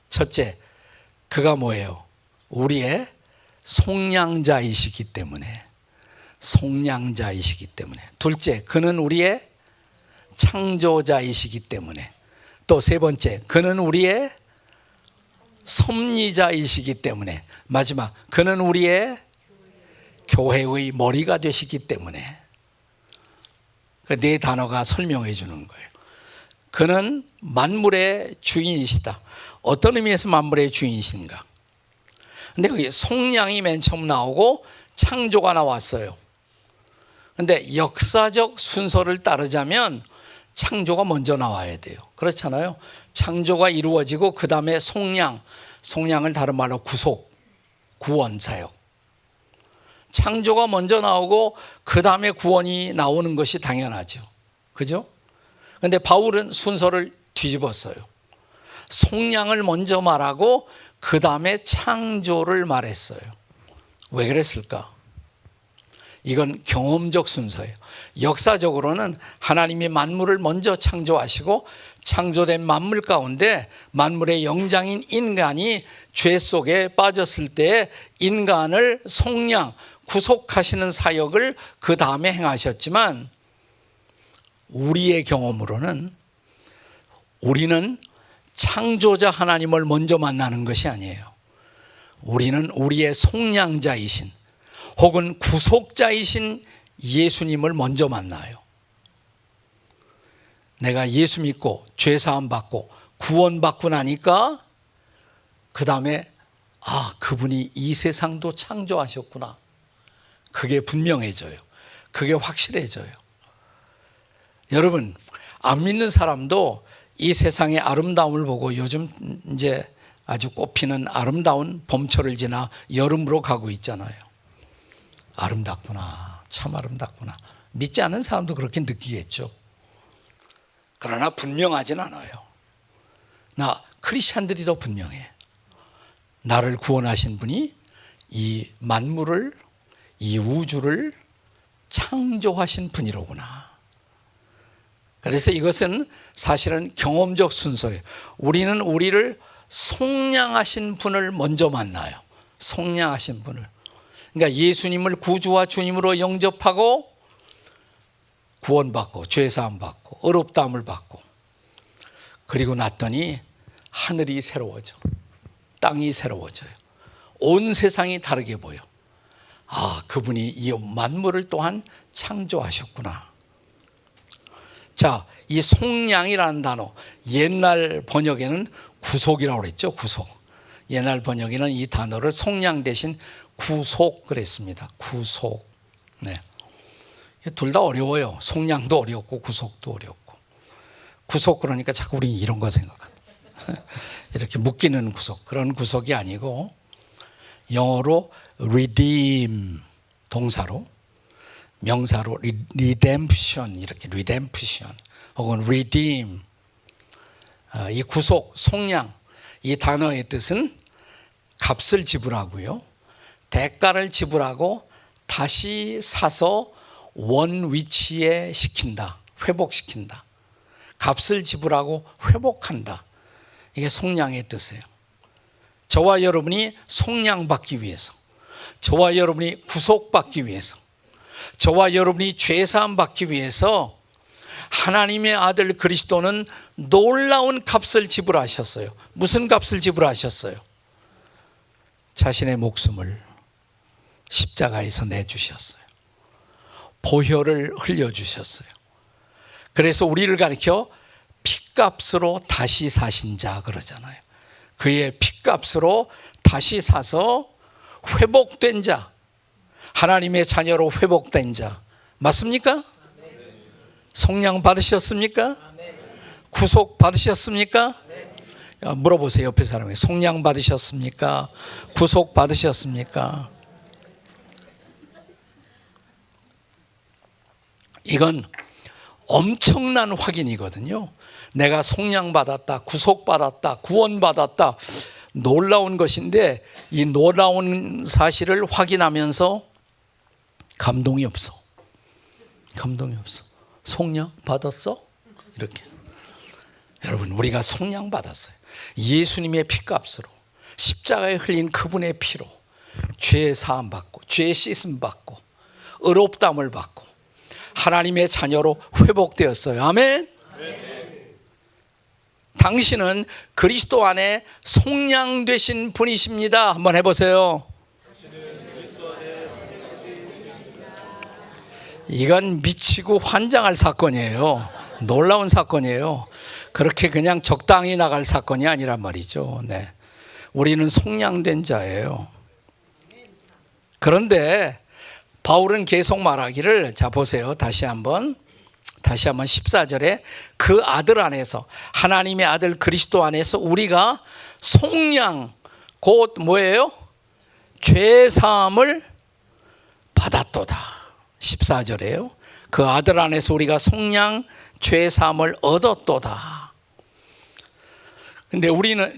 첫째, 그가 뭐예요? 우리의 속량자이시기 때문에. 둘째, 그는 우리의 창조자이시기 때문에. 또 세 번째, 그는 우리의 섭리자이시기 때문에. 마지막, 그는 우리의 교회의 머리가 되시기 때문에. 그 네 단어가 설명해 주는 거예요. 그는 만물의 주인이시다. 어떤 의미에서 만물의 주인이신가? 근데 거기 속량이 맨 처음 나오고 창조가 나왔어요. 근데 역사적 순서를 따르자면 창조가 먼저 나와야 돼요. 그렇잖아요. 창조가 이루어지고 그 다음에 속량을 다른 말로 구원 사역. 창조가 먼저 나오고 그 다음에 구원이 나오는 것이 당연하죠. 그죠? 근데 바울은 순서를 뒤집었어요. 속량을 먼저 말하고 그 다음에 창조를 말했어요. 왜 그랬을까? 이건 경험적 순서예요. 역사적으로는 하나님이 만물을 먼저 창조하시고 창조된 만물 가운데 만물의 영장인 인간이 죄 속에 빠졌을 때 인간을 속량, 구속하시는 사역을 그 다음에 행하셨지만 우리의 경험으로는 우리는 창조자 하나님을 먼저 만나는 것이 아니에요. 우리는 우리의 속량자이신 혹은 구속자이신 예수님을 먼저 만나요. 내가 예수 믿고 죄사함 받고 구원받고 나니까 그 다음에 그분이 이 세상도 창조하셨구나. 그게 분명해져요. 그게 확실해져요. 여러분, 안 믿는 사람도 이 세상의 아름다움을 보고 요즘 이제 아주 꽃피는 아름다운 봄철을 지나 여름으로 가고 있잖아요. 아름답구나. 참 아름답구나. 믿지 않는 사람도 그렇게 느끼겠죠. 그러나 분명하진 않아요. 크리스찬들이 더 분명해. 나를 구원하신 분이 이 만물을, 이 우주를 창조하신 분이로구나. 그래서 이것은 사실은 경험적 순서예요. 우리는 우리를 속량하신 분을 먼저 만나요. 속량하신 분을. 그러니까 예수님을 구주와 주님으로 영접하고 구원받고 죄사함 받고 의롭다함을 받고, 그리고 났더니 하늘이 새로워져, 땅이 새로워져요. 온 세상이 다르게 보여. 아, 그분이 이 만물을 또한 창조하셨구나. 자, 이 속량이라는 단어, 옛날 번역에는 구속이라고 그랬죠. 구속. 옛날 번역에는 이 단어를 속량 대신 구속 그랬습니다. 구속. 네. 둘 다 어려워요. 속량도 어렵고 구속도 어렵고. 구속 그러니까 자꾸 우리 이런 거 생각합니다. 이렇게 묶이는 구속, 그런 구속이 아니고, 영어로 redeem 동사로, 명사로 redemption, 이렇게 redemption 혹은 redeem, 이 구속, 속량, 이 단어의 뜻은 값을 지불하고요, 대가를 지불하고 다시 사서 원 위치에 시킨다, 회복시킨다. 값을 지불하고 회복한다. 이게 속량의 뜻이에요. 저와 여러분이 속량받기 위해서, 저와 여러분이 구속받기 위해서, 저와 여러분이 죄사함 받기 위해서 하나님의 아들 그리스도는 놀라운 값을 지불하셨어요. 무슨 값을 지불하셨어요? 자신의 목숨을 십자가에서 내주셨어요. 보혈을 흘려주셨어요. 그래서 우리를 가리켜 피값으로 다시 사신 자 그러잖아요. 그의 피값으로 다시 사서 회복된 자, 하나님의 자녀로 회복된 자, 맞습니까? 속량 받으셨습니까? 구속 받으셨습니까? 물어보세요. 옆에 사람에게. 속량 받으셨습니까? 구속 받으셨습니까? 이건 엄청난 확인이거든요. 내가 속량받았다, 구속받았다, 구원받았다, 놀라운 것인데, 이 놀라운 사실을 확인하면서 감동이 없어. 감동이 없어. 속량 받았어? 이렇게. 여러분, 우리가 속량 받았어요. 예수님의 피값으로, 십자가에 흘린 그분의 피로 죄 사함 받고, 죄 씻음 받고, 의롭다함을 받고 하나님의 자녀로 회복되었어요. 아멘. 당신은 그리스도 안에 속량되신 분이십니다. 한번 해보세요. 이건 미치고 환장할 사건이에요. 놀라운 사건이에요. 그렇게 그냥 적당히 나갈 사건이 아니란 말이죠. 네. 우리는 속량된 자예요. 그런데 바울은 계속 말하기를, 자 보세요. 다시 한번 14절에 그 아들 안에서, 하나님의 아들 그리스도 안에서 우리가 속량, 곧 뭐예요? 죄사함을 받았도다. 14절에요. 그 아들 안에서 우리가 속량, 죄사함을 얻었도다. 근데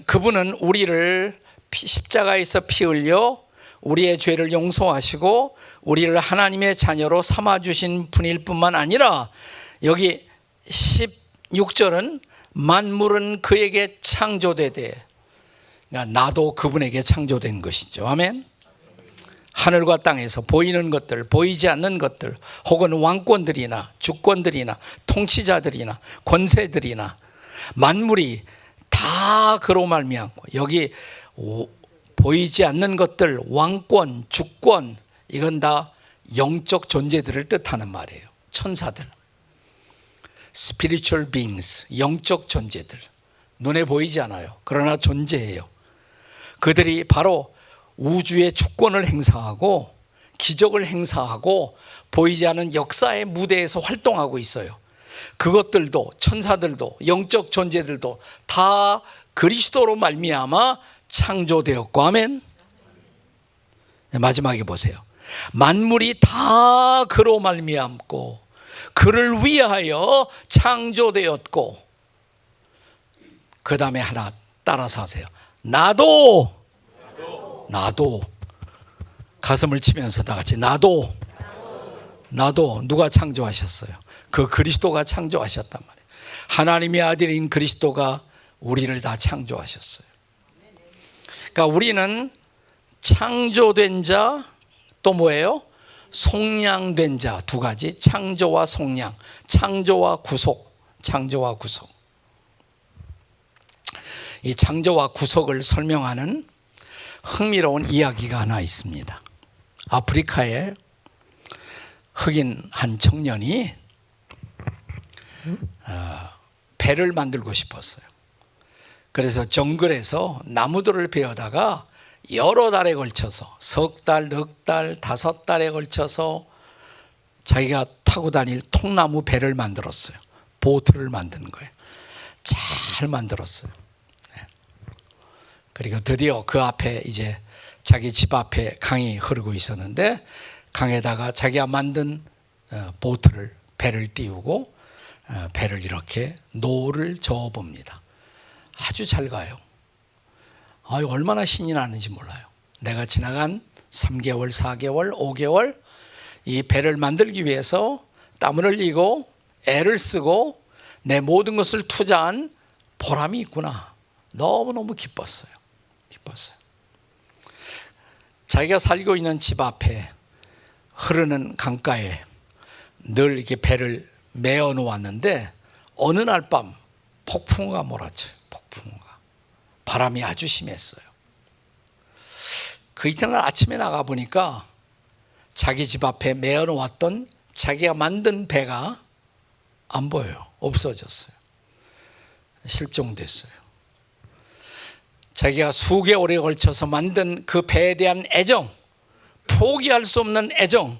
그분은 우리를 십자가에서 피 흘려 우리의 죄를 용서하시고 우리를 하나님의 자녀로 삼아주신 분일 뿐만 아니라, 여기 16절은 만물은 그에게 창조되되, 그러니까 나도 그분에게 창조된 것이죠. 아멘. 하늘과 땅에서 보이는 것들, 보이지 않는 것들, 혹은 왕권들이나 주권들이나 통치자들이나 권세들이나 만물이 다 그로 말미암고, 여기 보이지 않는 것들, 왕권, 주권, 이건 다 영적 존재들을 뜻하는 말이에요. 천사들, spiritual beings, 영적 존재들, 눈에 보이지 않아요. 그러나 존재해요. 그들이 바로 우주의 주권을 행사하고 기적을 행사하고 보이지 않는 역사의 무대에서 활동하고 있어요. 그것들도, 천사들도, 영적 존재들도 다 그리스도로 말미암아 창조되었고, 아멘. 마지막에 보세요. 만물이 다 그로 말미암고 그를 위하여 창조되었고, 그 다음에 하나 따라서 하세요. 나도 나도. 가슴을 치면서 다 같이 나도. 누가 창조하셨어요? 그 그리스도가 창조하셨단 말이에요. 하나님의 아들인 그리스도가 우리를 다 창조하셨어요. 그러니까 우리는 창조된 자, 또 뭐예요? 속량된 자, 두 가지. 창조와 속량, 창조와 구속. 이 창조와 구속을 설명하는 흥미로운 이야기가 하나 있습니다. 아프리카에 흑인 한 청년이 배를 만들고 싶었어요. 그래서 정글에서 나무들을 베어다가 여러 달에 걸쳐서, 석 달, 넉 달, 5달에 걸쳐서 자기가 타고 다닐 통나무 배를 만들었어요. 보트를 만드는 거예요. 잘 만들었어요. 그리고 드디어 그 앞에 이제 자기 집 앞에 강이 흐르고 있었는데, 강에다가 자기가 만든 배를 띄우고 배를 이렇게 노를 저어봅니다. 아주 잘 가요. 얼마나 신이 나는지 몰라요. 내가 지나간 3개월, 4개월, 5개월 이 배를 만들기 위해서 땀을 흘리고 애를 쓰고 내 모든 것을 투자한 보람이 있구나. 너무너무 기뻤어요. 자기가 살고 있는 집 앞에 흐르는 강가에 늘 이렇게 배를 메어 놓았는데, 어느 날 밤 폭풍우가 몰아쳐요. 바람이 아주 심했어요. 그 이튿날 아침에 나가 보니까 자기 집 앞에 메어 놓았던 자기가 만든 배가 안 보여요. 없어졌어요. 실종됐어요. 자기가 수개월에 걸쳐서 만든 그 배에 대한 애정, 포기할 수 없는 애정,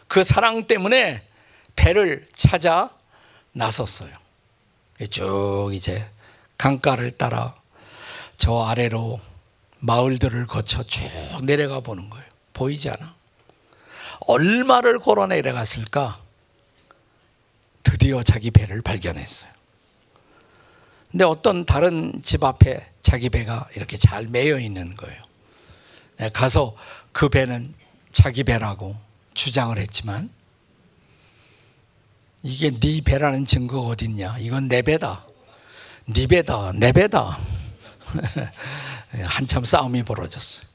그 사랑 때문에 배를 찾아 나섰어요. 쭉 이제 강가를 따라 저 아래로 마을들을 거쳐 쭉 내려가 보는 거예요. 보이지 않아? 얼마를 걸어 내려갔을까? 드디어 자기 배를 발견했어요. 근데 어떤 다른 집 앞에 자기 배가 이렇게 잘 매여 있는 거예요. 가서 그 배는 자기 배라고 주장을 했지만, 이게 네 배라는 증거가 어딨냐? 이건 내 배다. 네 배다. 내 배다. 한참 싸움이 벌어졌어요.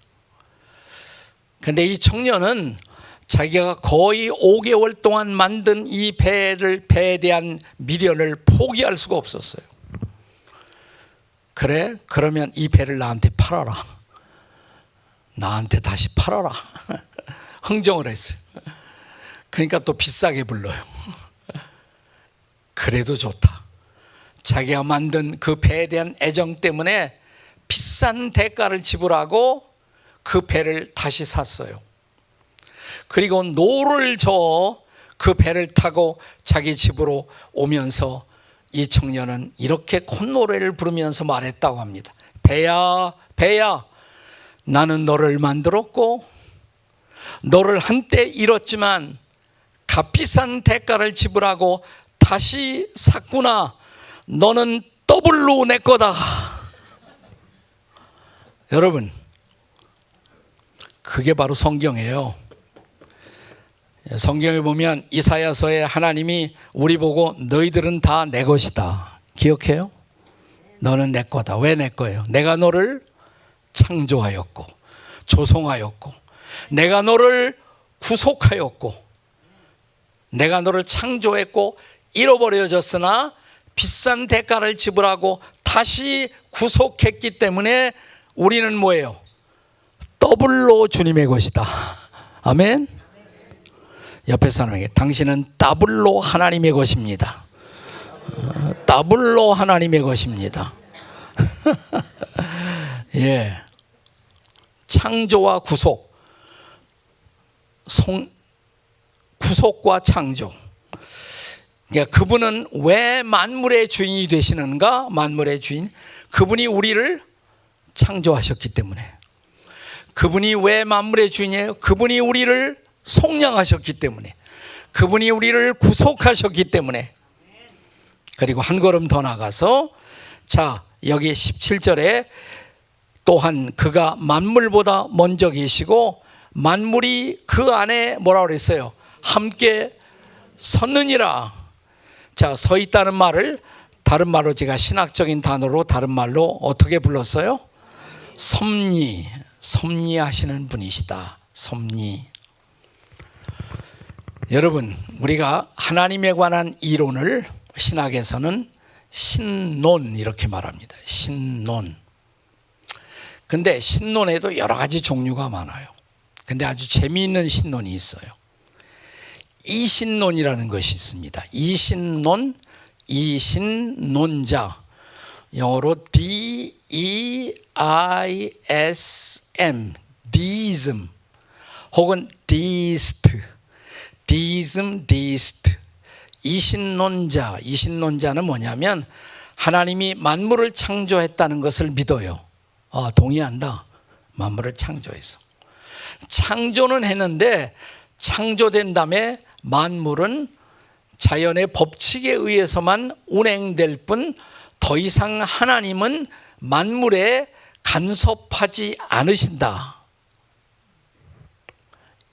근데 이 청년은 자기가 거의 5개월 동안 만든 이 배에 대한 미련을 포기할 수가 없었어요. 그래? 그러면 이 배를 나한테 팔아라. 나한테 다시 팔아라. 흥정을 했어요. 그러니까 또 비싸게 불러요. 그래도 좋다. 자기가 만든 그 배에 대한 애정 때문에 비싼 대가를 지불하고 그 배를 다시 샀어요. 그리고 노를 저어 그 배를 타고 자기 집으로 오면서 이 청년은 이렇게 콧노래를 부르면서 말했다고 합니다. 배야, 배야, 나는 너를 만들었고 너를 한때 잃었지만 값비싼 대가를 지불하고 다시 샀구나. 너는 더블로 내 거다. 여러분, 그게 바로 성경이에요. 성경에 보면 이사야서에 하나님이 우리 보고 너희들은 다 내 것이다. 기억해요? 너는 내 거다. 왜 내 거예요? 내가 너를 창조하였고 조성하였고 내가 너를 구속하였고 내가 너를 창조했고 잃어버려졌으나 비싼 대가를 지불하고 다시 구속했기 때문에 우리는 뭐예요? 더블로 주님의 것이다. 아멘. 옆에 사람에게 당신은 더블로 하나님의 것입니다. 더블로 하나님의 것입니다. 예, 창조와 구속, 구속과 창조. 그러니까 그분은 왜 만물의 주인이 되시는가? 만물의 주인, 그분이 우리를 창조하셨기 때문에. 그분이 왜 만물의 주인이에요? 그분이 우리를 속량하셨기 때문에, 그분이 우리를 구속하셨기 때문에. 그리고 한 걸음 더 나가서 자, 여기 17절에 또한 그가 만물보다 먼저 계시고 만물이 그 안에 뭐라고 그랬어요? 함께 섰느니라. 자, 서 있다는 말을 다른 말로 제가 신학적인 단어로 다른 말로 어떻게 불렀어요? 섭리, 섭리하시는 분이시다. 섭리. 여러분, 우리가 하나님에 관한 이론을 신학에서는 신론 이렇게 말합니다. 신론. 근데 신론에도 여러 가지 종류가 많아요. 근데 아주 재미있는 신론이 있어요. 이신론이라는 것이 있습니다. 이신론, 이신론자. 영어로 D-E-I-S-M, deism, 혹은 deist, deism, deist. 이신론자, 이신론자는 뭐냐면 하나님이 만물을 창조했다는 것을 믿어요. 동의한다. 만물을 창조해서. 창조는 했는데 창조된 다음에 만물은 자연의 법칙에 의해서만 운행될 뿐 더 이상 하나님은 만물에 간섭하지 않으신다.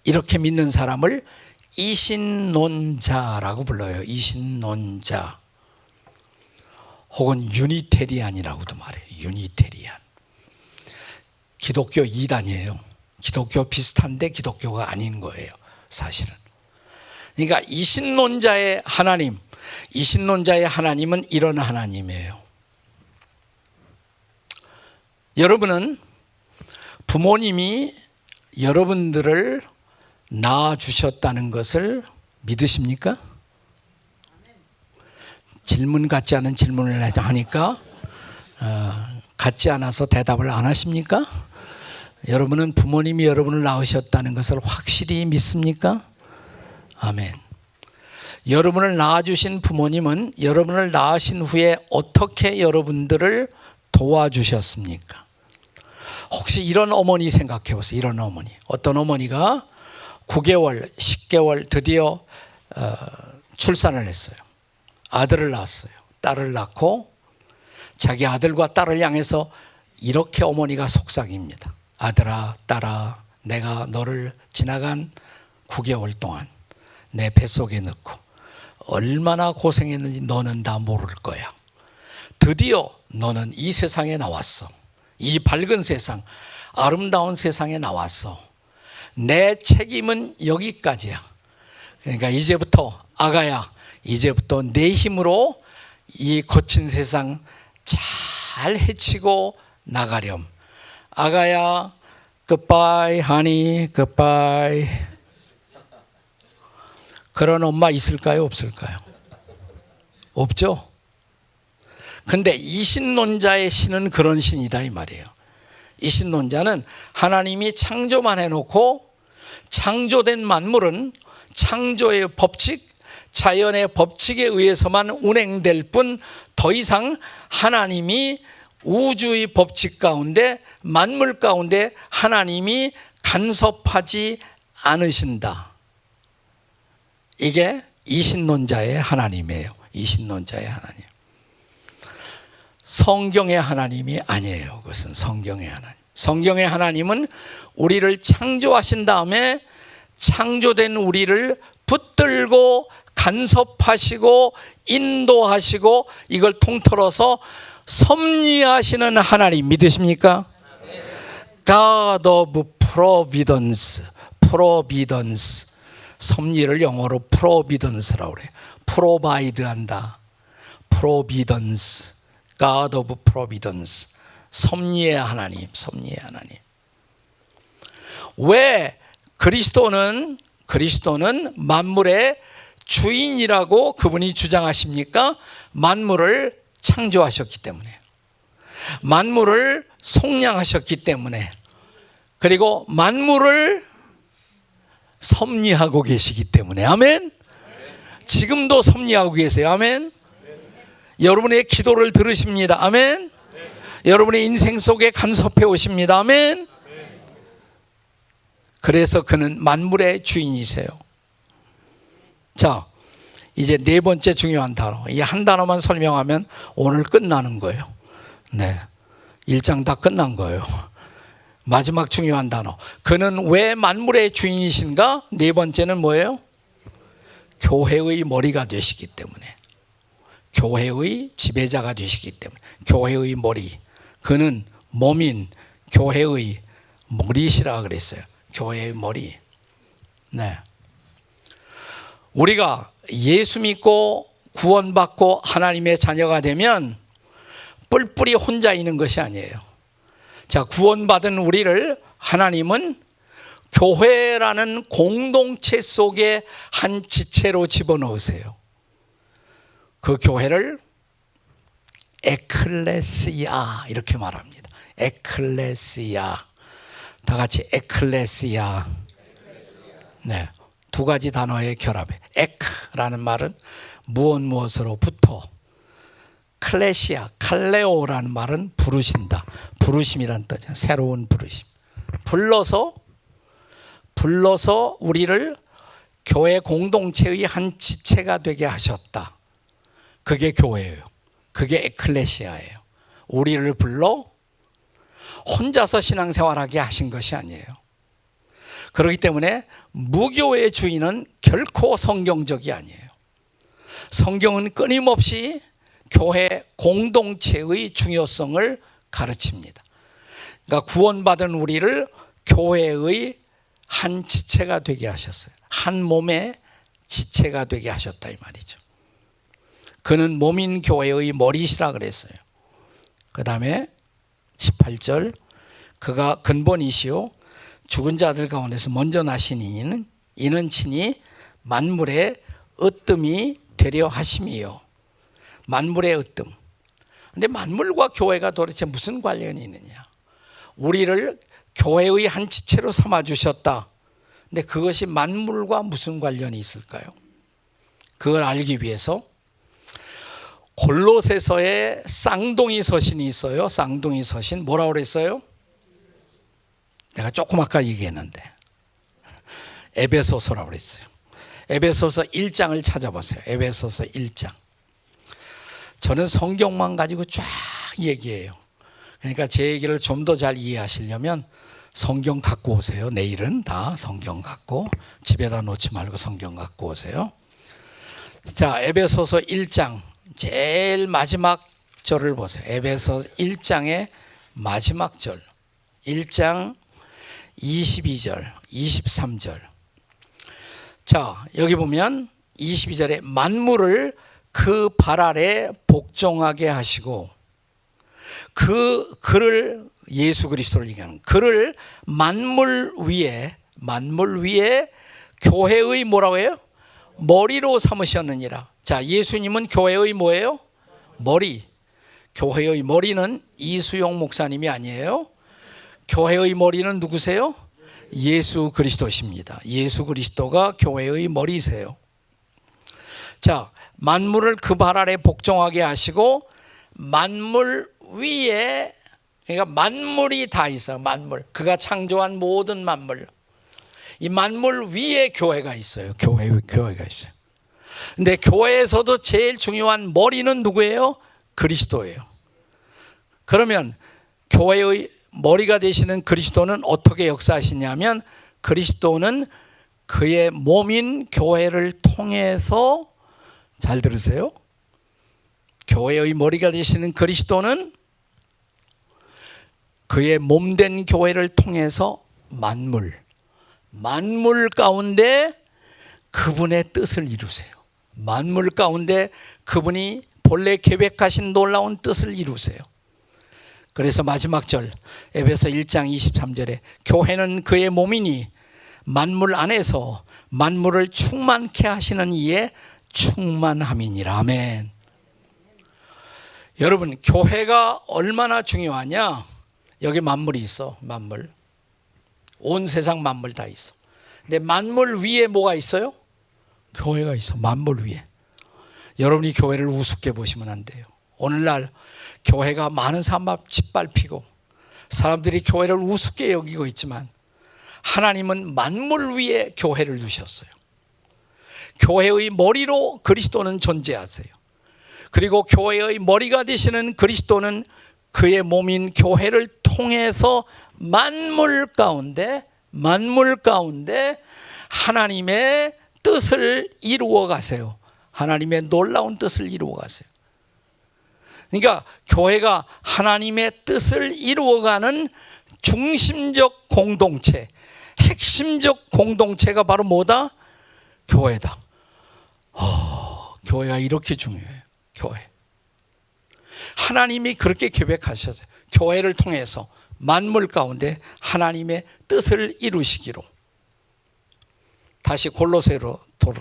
이렇게 믿는 사람을 이신론자라고 불러요. 이신론자. 혹은 유니테리안이라고도 말해요. 유니테리안. 기독교 이단이에요. 기독교 비슷한데 기독교가 아닌 거예요. 사실은. 그러니까 이신론자의 하나님, 이신론자의 하나님은 이런 하나님이에요. 여러분은 부모님이 여러분들을 낳아주셨다는 것을 믿으십니까? 질문 같지 않은 질문을 하니까 같지 않아서 대답을 안 하십니까? 여러분은 부모님이 여러분을 낳으셨다는 것을 확실히 믿습니까? 아멘. 여러분을 낳아주신 부모님은 여러분을 낳으신 후에 어떻게 여러분들을 도와주셨습니까? 혹시 이런 어머니 생각해 보세요. 이런 어머니. 어떤 어머니가 9개월, 10개월 드디어 출산을 했어요. 아들을 낳았어요. 딸을 낳고 자기 아들과 딸을 향해서 이렇게 어머니가 속삭입니다. 아들아, 딸아, 내가 너를 지나간 9개월 동안 내 뱃속에 넣고 얼마나 고생했는지 너는 다 모를 거야. 드디어 너는 이 세상에 나왔어. 이 밝은 세상, 아름다운 세상에 나왔어. 내 책임은 여기까지야. 그러니까 이제부터 아가야, 이제부터 내 힘으로 이 거친 세상 잘 헤치고 나가렴. 아가야, goodbye, honey, goodbye. 그런 엄마 있을까요? 없을까요? 없죠? 근데 이신론자의 신은 그런 신이다 이 말이에요. 이신론자는 하나님이 창조만 해놓고 창조된 만물은 창조의 법칙, 자연의 법칙에 의해서만 운행될 뿐 더 이상 하나님이 우주의 법칙 가운데 만물 가운데 하나님이 간섭하지 않으신다. 이게 이신론자의 하나님이에요. 이신론자의 하나님. 성경의 하나님이 아니에요. 그것은 성경의 하나님. 성경의 하나님은 우리를 창조하신 다음에 창조된 우리를 붙들고 간섭하시고 인도하시고 이걸 통틀어서 섭리하시는 하나님 믿으십니까? God of Providence, Providence. 섭리를 영어로 Providence라고 그래요. Provide 한다. Providence, God of Providence. 섭리의 하나님, 섭리의 하나님. 왜 그리스도는 만물의 주인이라고 그분이 주장하십니까? 만물을 창조하셨기 때문에, 만물을 속량하셨기 때문에, 그리고 만물을 섭리하고 계시기 때문에. 아멘. 지금도 섭리하고 계세요. 아멘. 여러분의 기도를 들으십니다. 아멘. 여러분의 인생 속에 간섭해 오십니다. 아멘. 그래서 그는 만물의 주인이세요. 자, 이제 네 번째 중요한 단어. 이 한 단어만 설명하면 오늘 끝나는 거예요. 네. 1장 다 끝난 거예요. 마지막 중요한 단어. 그는 왜 만물의 주인이신가? 네 번째는 뭐예요? 교회의 머리가 되시기 때문에. 교회의 지배자가 되시기 때문에. 교회의 머리. 그는 몸인 교회의 머리시라 그랬어요. 교회의 머리. 네. 우리가 예수 믿고 구원받고 하나님의 자녀가 되면 뿔뿔이 혼자 있는 것이 아니에요. 자, 구원받은 우리를 하나님은 교회라는 공동체 속에 한 지체로 집어넣으세요. 그 교회를 에클레시아 이렇게 말합니다. 에클레시아. 다 같이 에클레시아. 네, 두 가지 단어의 결합에 에크라는 말은 무엇으로부터, 클레시아, 칼레오라는 말은 부르신다. 부르심이란 뜻이야. 새로운 부르심. 불러서 우리를 교회 공동체의 한 지체가 되게 하셨다. 그게 교회예요. 그게 에클레시아예요. 우리를 불러 혼자서 신앙생활하게 하신 것이 아니에요. 그렇기 때문에 무교의 주인은 결코 성경적이 아니에요. 성경은 끊임없이 교회 공동체의 중요성을 가르칩니다. 그러니까 구원받은 우리를 교회의 한 지체가 되게 하셨어요. 한 몸의 지체가 되게 하셨다 이 말이죠. 그는 몸인 교회의 머리시라 그랬어요. 그 다음에 18절, 그가 근본이시요 죽은 자들 가운데서 먼저 나신 이는 친히 만물의 으뜸이 되려 하심이요. 만물의 으뜸. 근데 만물과 교회가 도대체 무슨 관련이 있느냐? 우리를 교회의 한 지체로 삼아 주셨다. 근데 그것이 만물과 무슨 관련이 있을까요? 그걸 알기 위해서 골로새서에 쌍둥이 서신이 있어요. 쌍둥이 서신. 뭐라고 그랬어요? 내가 조금 아까 얘기했는데 에베소서라고 그랬어요. 에베소서 1장을 찾아보세요. 에베소서 1장. 저는 성경만 가지고 쫙 얘기해요. 그러니까 제 얘기를 좀 더 잘 이해하시려면 성경 갖고 오세요. 내일은 다 성경 갖고 집에다 놓지 말고 성경 갖고 오세요. 자, 에베소서 1장 제일 마지막 절을 보세요. 에베소 1장의 마지막 절. 1장 22절, 23절. 자, 여기 보면 22절에 만물을 그 발 아래 복종하게 하시고 그를 예수 그리스도를 얘기하는 그를 만물 위에 교회의 뭐라고 해요? 머리로 삼으셨느니라. 자, 예수님은 교회의 뭐예요? 머리. 교회의 머리는 이수용 목사님이 아니에요. 교회의 머리는 누구세요? 예수 그리스도십니다. 예수 그리스도가 교회의 머리세요. 자, 만물을 그 발 아래 복종하게 하시고 만물 위에, 그러니까 만물이 다 있어요. 만물. 그가 창조한 모든 만물. 이 만물 위에 교회가 있어요. 교회가 있어요. 근데 교회에서도 제일 중요한 머리는 누구예요? 그리스도예요. 그러면 교회의 머리가 되시는 그리스도는 어떻게 역사하시냐면 그리스도는 그의 몸인 교회를 통해서, 잘 들으세요. 교회의 머리가 되시는 그리스도는 그의 몸된 교회를 통해서 만물 가운데 그분의 뜻을 이루세요. 만물 가운데 그분이 본래 계획하신 놀라운 뜻을 이루세요. 그래서 마지막 절 에베소 1장 23절에 교회는 그의 몸이니 만물 안에서 만물을 충만케 하시는 이의 충만함이니라. 아멘. 여러분, 교회가 얼마나 중요하냐? 여기 만물이 있어. 만물. 온 세상 만물 다 있어. 근데 만물 위에 뭐가 있어요? 교회가 있어. 만물 위에. 여러분이 교회를 우습게 보시면 안 돼요. 오늘날 교회가 많은 사람 앞 짓밟히고 사람들이 교회를 우습게 여기고 있지만 하나님은 만물 위에 교회를 두셨어요. 교회의 머리로 그리스도는 존재하세요. 그리고 교회의 머리가 되시는 그리스도는 그의 몸인 교회를 통해서 만물 가운데 하나님의 뜻을 이루어 가세요. 하나님의 놀라운 뜻을 이루어 가세요. 그러니까 교회가 하나님의 뜻을 이루어가는 중심적 공동체, 핵심적 공동체가 바로 뭐다? 교회다. 교회가 이렇게 중요해요. 교회. 하나님이 그렇게 계획하셨어요. 교회를 통해서 만물 가운데 하나님의 뜻을 이루시기로. 다시 골로새로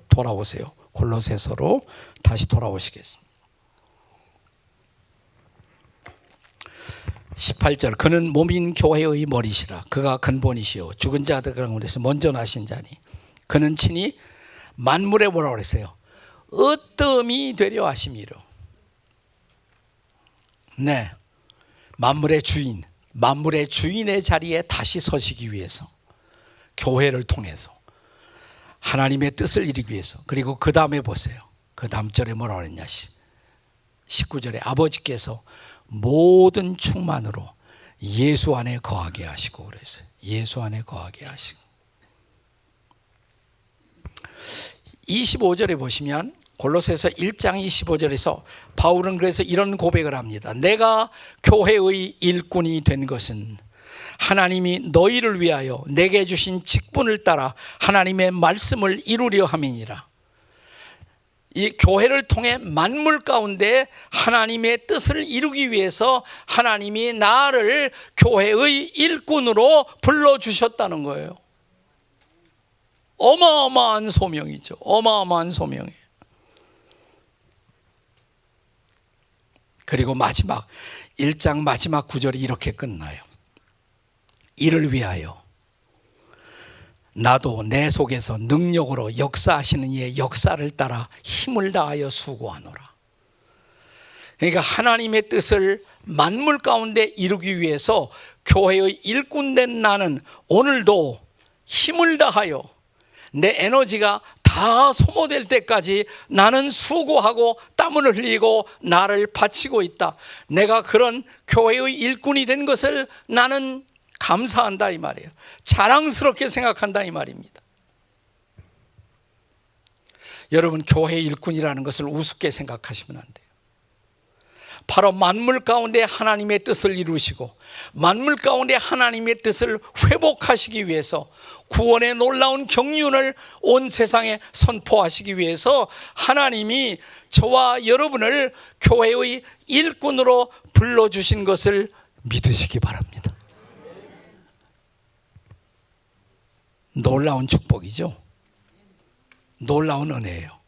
돌아오세요. 골로새서로 다시 돌아오시겠습니다. 18절, 그는 몸인 교회의 머리시라. 그가 근본이시요 죽은 자들 가운데서 먼저 나신 자니 그는 친히 만물에 뭐라고 그랬어요? 으뜸이 되려 하심이로. 네, 만물의 주인, 만물의 주인의 자리에 다시 서시기 위해서 교회를 통해서 하나님의 뜻을 이루기 위해서. 그리고 그 다음에 보세요. 그 다음 절에 뭐라고 그랬냐? 19절에 아버지께서 모든 충만으로 예수 안에 거하게 하시고 그랬어요. 예수 안에 거하게 하시고. 25절에 보시면 골로새서 1장 25절에서 바울은 그래서 이런 고백을 합니다. 내가 교회의 일꾼이 된 것은 하나님이 너희를 위하여 내게 주신 직분을 따라 하나님의 말씀을 이루려 함이니라. 이 교회를 통해 만물 가운데 하나님의 뜻을 이루기 위해서 하나님이 나를 교회의 일꾼으로 불러주셨다는 거예요. 어마어마한 소명이죠. 어마어마한 소명이에요. 그리고 마지막 1장 마지막 구절이 이렇게 끝나요. 이를 위하여 나도 내 속에서 능력으로 역사하시는 이의 역사를 따라 힘을 다하여 수고하노라. 그러니까 하나님의 뜻을 만물 가운데 이루기 위해서 교회의 일꾼된 나는 오늘도 힘을 다하여 내 에너지가 다 소모될 때까지 나는 수고하고 땀을 흘리고 나를 바치고 있다. 내가 그런 교회의 일꾼이 된 것을 나는 감사한다 이 말이에요. 자랑스럽게 생각한다 이 말입니다. 여러분, 교회 일꾼이라는 것을 우습게 생각하시면 안 돼요. 바로 만물 가운데 하나님의 뜻을 이루시고 만물 가운데 하나님의 뜻을 회복하시기 위해서 구원의 놀라운 경륜을 온 세상에 선포하시기 위해서 하나님이 저와 여러분을 교회의 일꾼으로 불러주신 것을 믿으시기 바랍니다. 놀라운 축복이죠. 놀라운 은혜예요.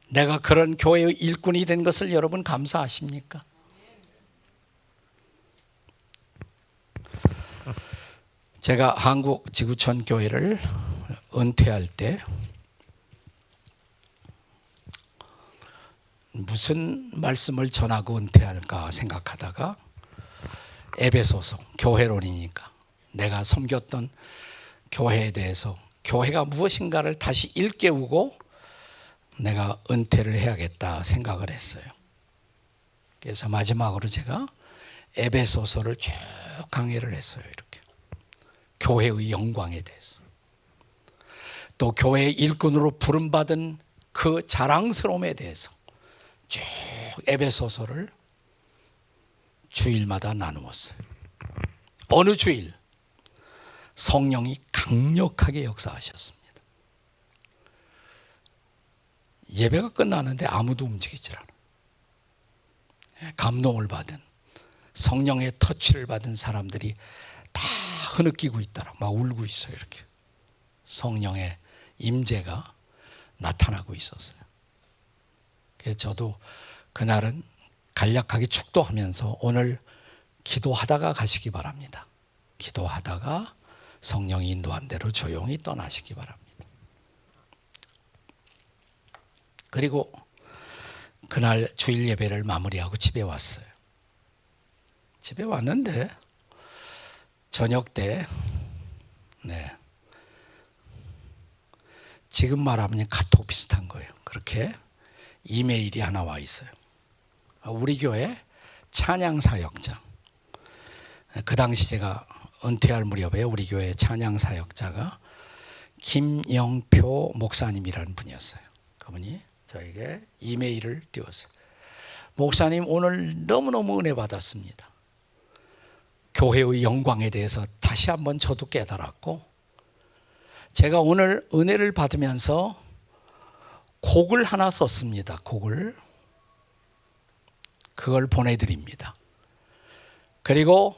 내가 그런 교회의 일꾼이 된 것을 여러분 감사하십니까? 제가 한국 지구촌 교회를 은퇴할 때 무슨 말씀을 전하고 은퇴할까 생각하다가 에베소서, 교회론이니까 내가 섬겼던 교회에 대해서 교회가 무엇인가를 다시 일깨우고 내가 은퇴를 해야겠다 생각을 했어요. 그래서 마지막으로 제가 에베소서를 쭉 강의를 했어요. 이렇게 교회의 영광에 대해서, 또 교회의 일꾼으로 부름받은 그 자랑스러움에 대해서 쭉 에베소서를 주일마다 나누었어요. 어느 주일 성령이 강력하게 역사하셨습니다. 예배가 끝나는데 아무도 움직이질 않아요. 감동을 받은, 성령의 터치를 받은 사람들이 다 흐느끼고 있다라 막 울고 있어요. 이렇게 성령의 임재가 나타나고 있었어요. 그래서 저도 그날은 간략하게 축도하면서 오늘 기도하다가 가시기 바랍니다. 기도하다가 성령이 인도한 대로 조용히 떠나시기 바랍니다. 그리고 그날 주일 예배를 마무리하고 집에 왔어요. 집에 왔는데 저녁 때 지금 말하면 카톡 비슷한 거예요. 그렇게 이메일이 하나 와 있어요. 우리 교회 찬양 사역장 그 당시 제가 은퇴할 무렵에 우리 교회 찬양 사역자가 김영표 목사님이라는 분이었어요. 그분이 저에게 이메일을 띄웠어요. 목사님, 오늘 너무너무 은혜 받았습니다. 교회의 영광에 대해서 다시 한번 저도 깨달았고, 제가 오늘 은혜를 받으면서 곡을 하나 썼습니다. 곡을. 그걸 보내드립니다. 그리고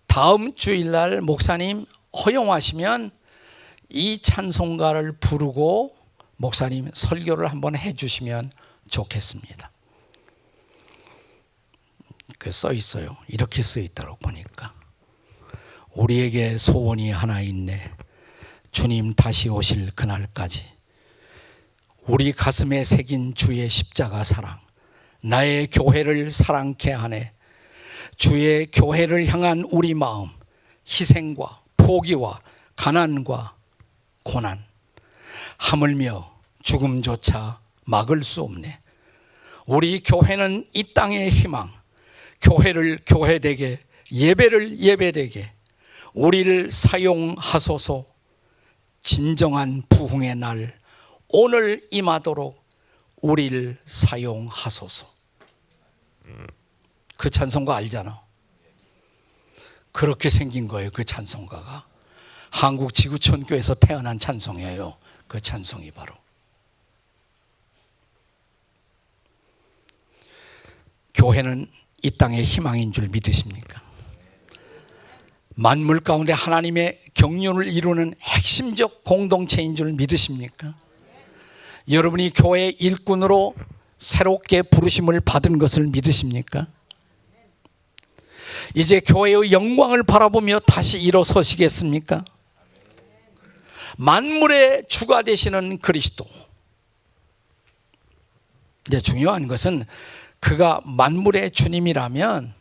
다음 주일날 목사님 허용하시면 이 찬송가를 부르고 목사님 설교를 한번 해주시면 좋겠습니다. 그 써 있어요. 이렇게 써 있다고 보니까, 우리에게 소원이 하나 있네. 주님 다시 오실 그날까지 우리 가슴에 새긴 주의 십자가 사랑, 나의 교회를 사랑케 하네. 주의 교회를 향한 우리 마음, 희생과 포기와 가난과 고난, 하물며 죽음조차 막을 수 없네. 우리 교회는 이 땅의 희망, 교회를 교회되게, 예배를 예배되게 우리를 사용하소서. 진정한 부흥의 날 오늘 임하도록 우리를 사용하소서. 그 찬송가 알잖아. 그렇게 생긴 거예요. 그 찬송가가 한국 지구촌교에서 태어난 찬송이에요. 그 찬송이 바로. 교회는 이 땅의 희망인 줄 믿으십니까? 만물 가운데 하나님의 경륜을 이루는 핵심적 공동체인 줄 믿으십니까? 여러분이 교회 일꾼으로 새롭게 부르심을 받은 것을 믿으십니까? 이제 교회의 영광을 바라보며 다시 일어서시겠습니까? 만물의 주가 되시는 그리스도. 이제 중요한 것은 그가 만물의 주님이라면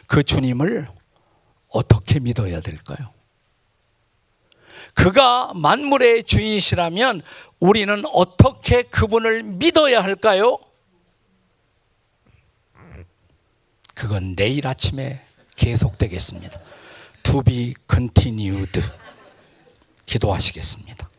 그 주님을 어떻게 믿어야 될까요? 그가 만물의 주인이시라면 우리는 어떻게 그분을 믿어야 할까요? 그건 내일 아침에 계속되겠습니다. To be continued. 기도하시겠습니다.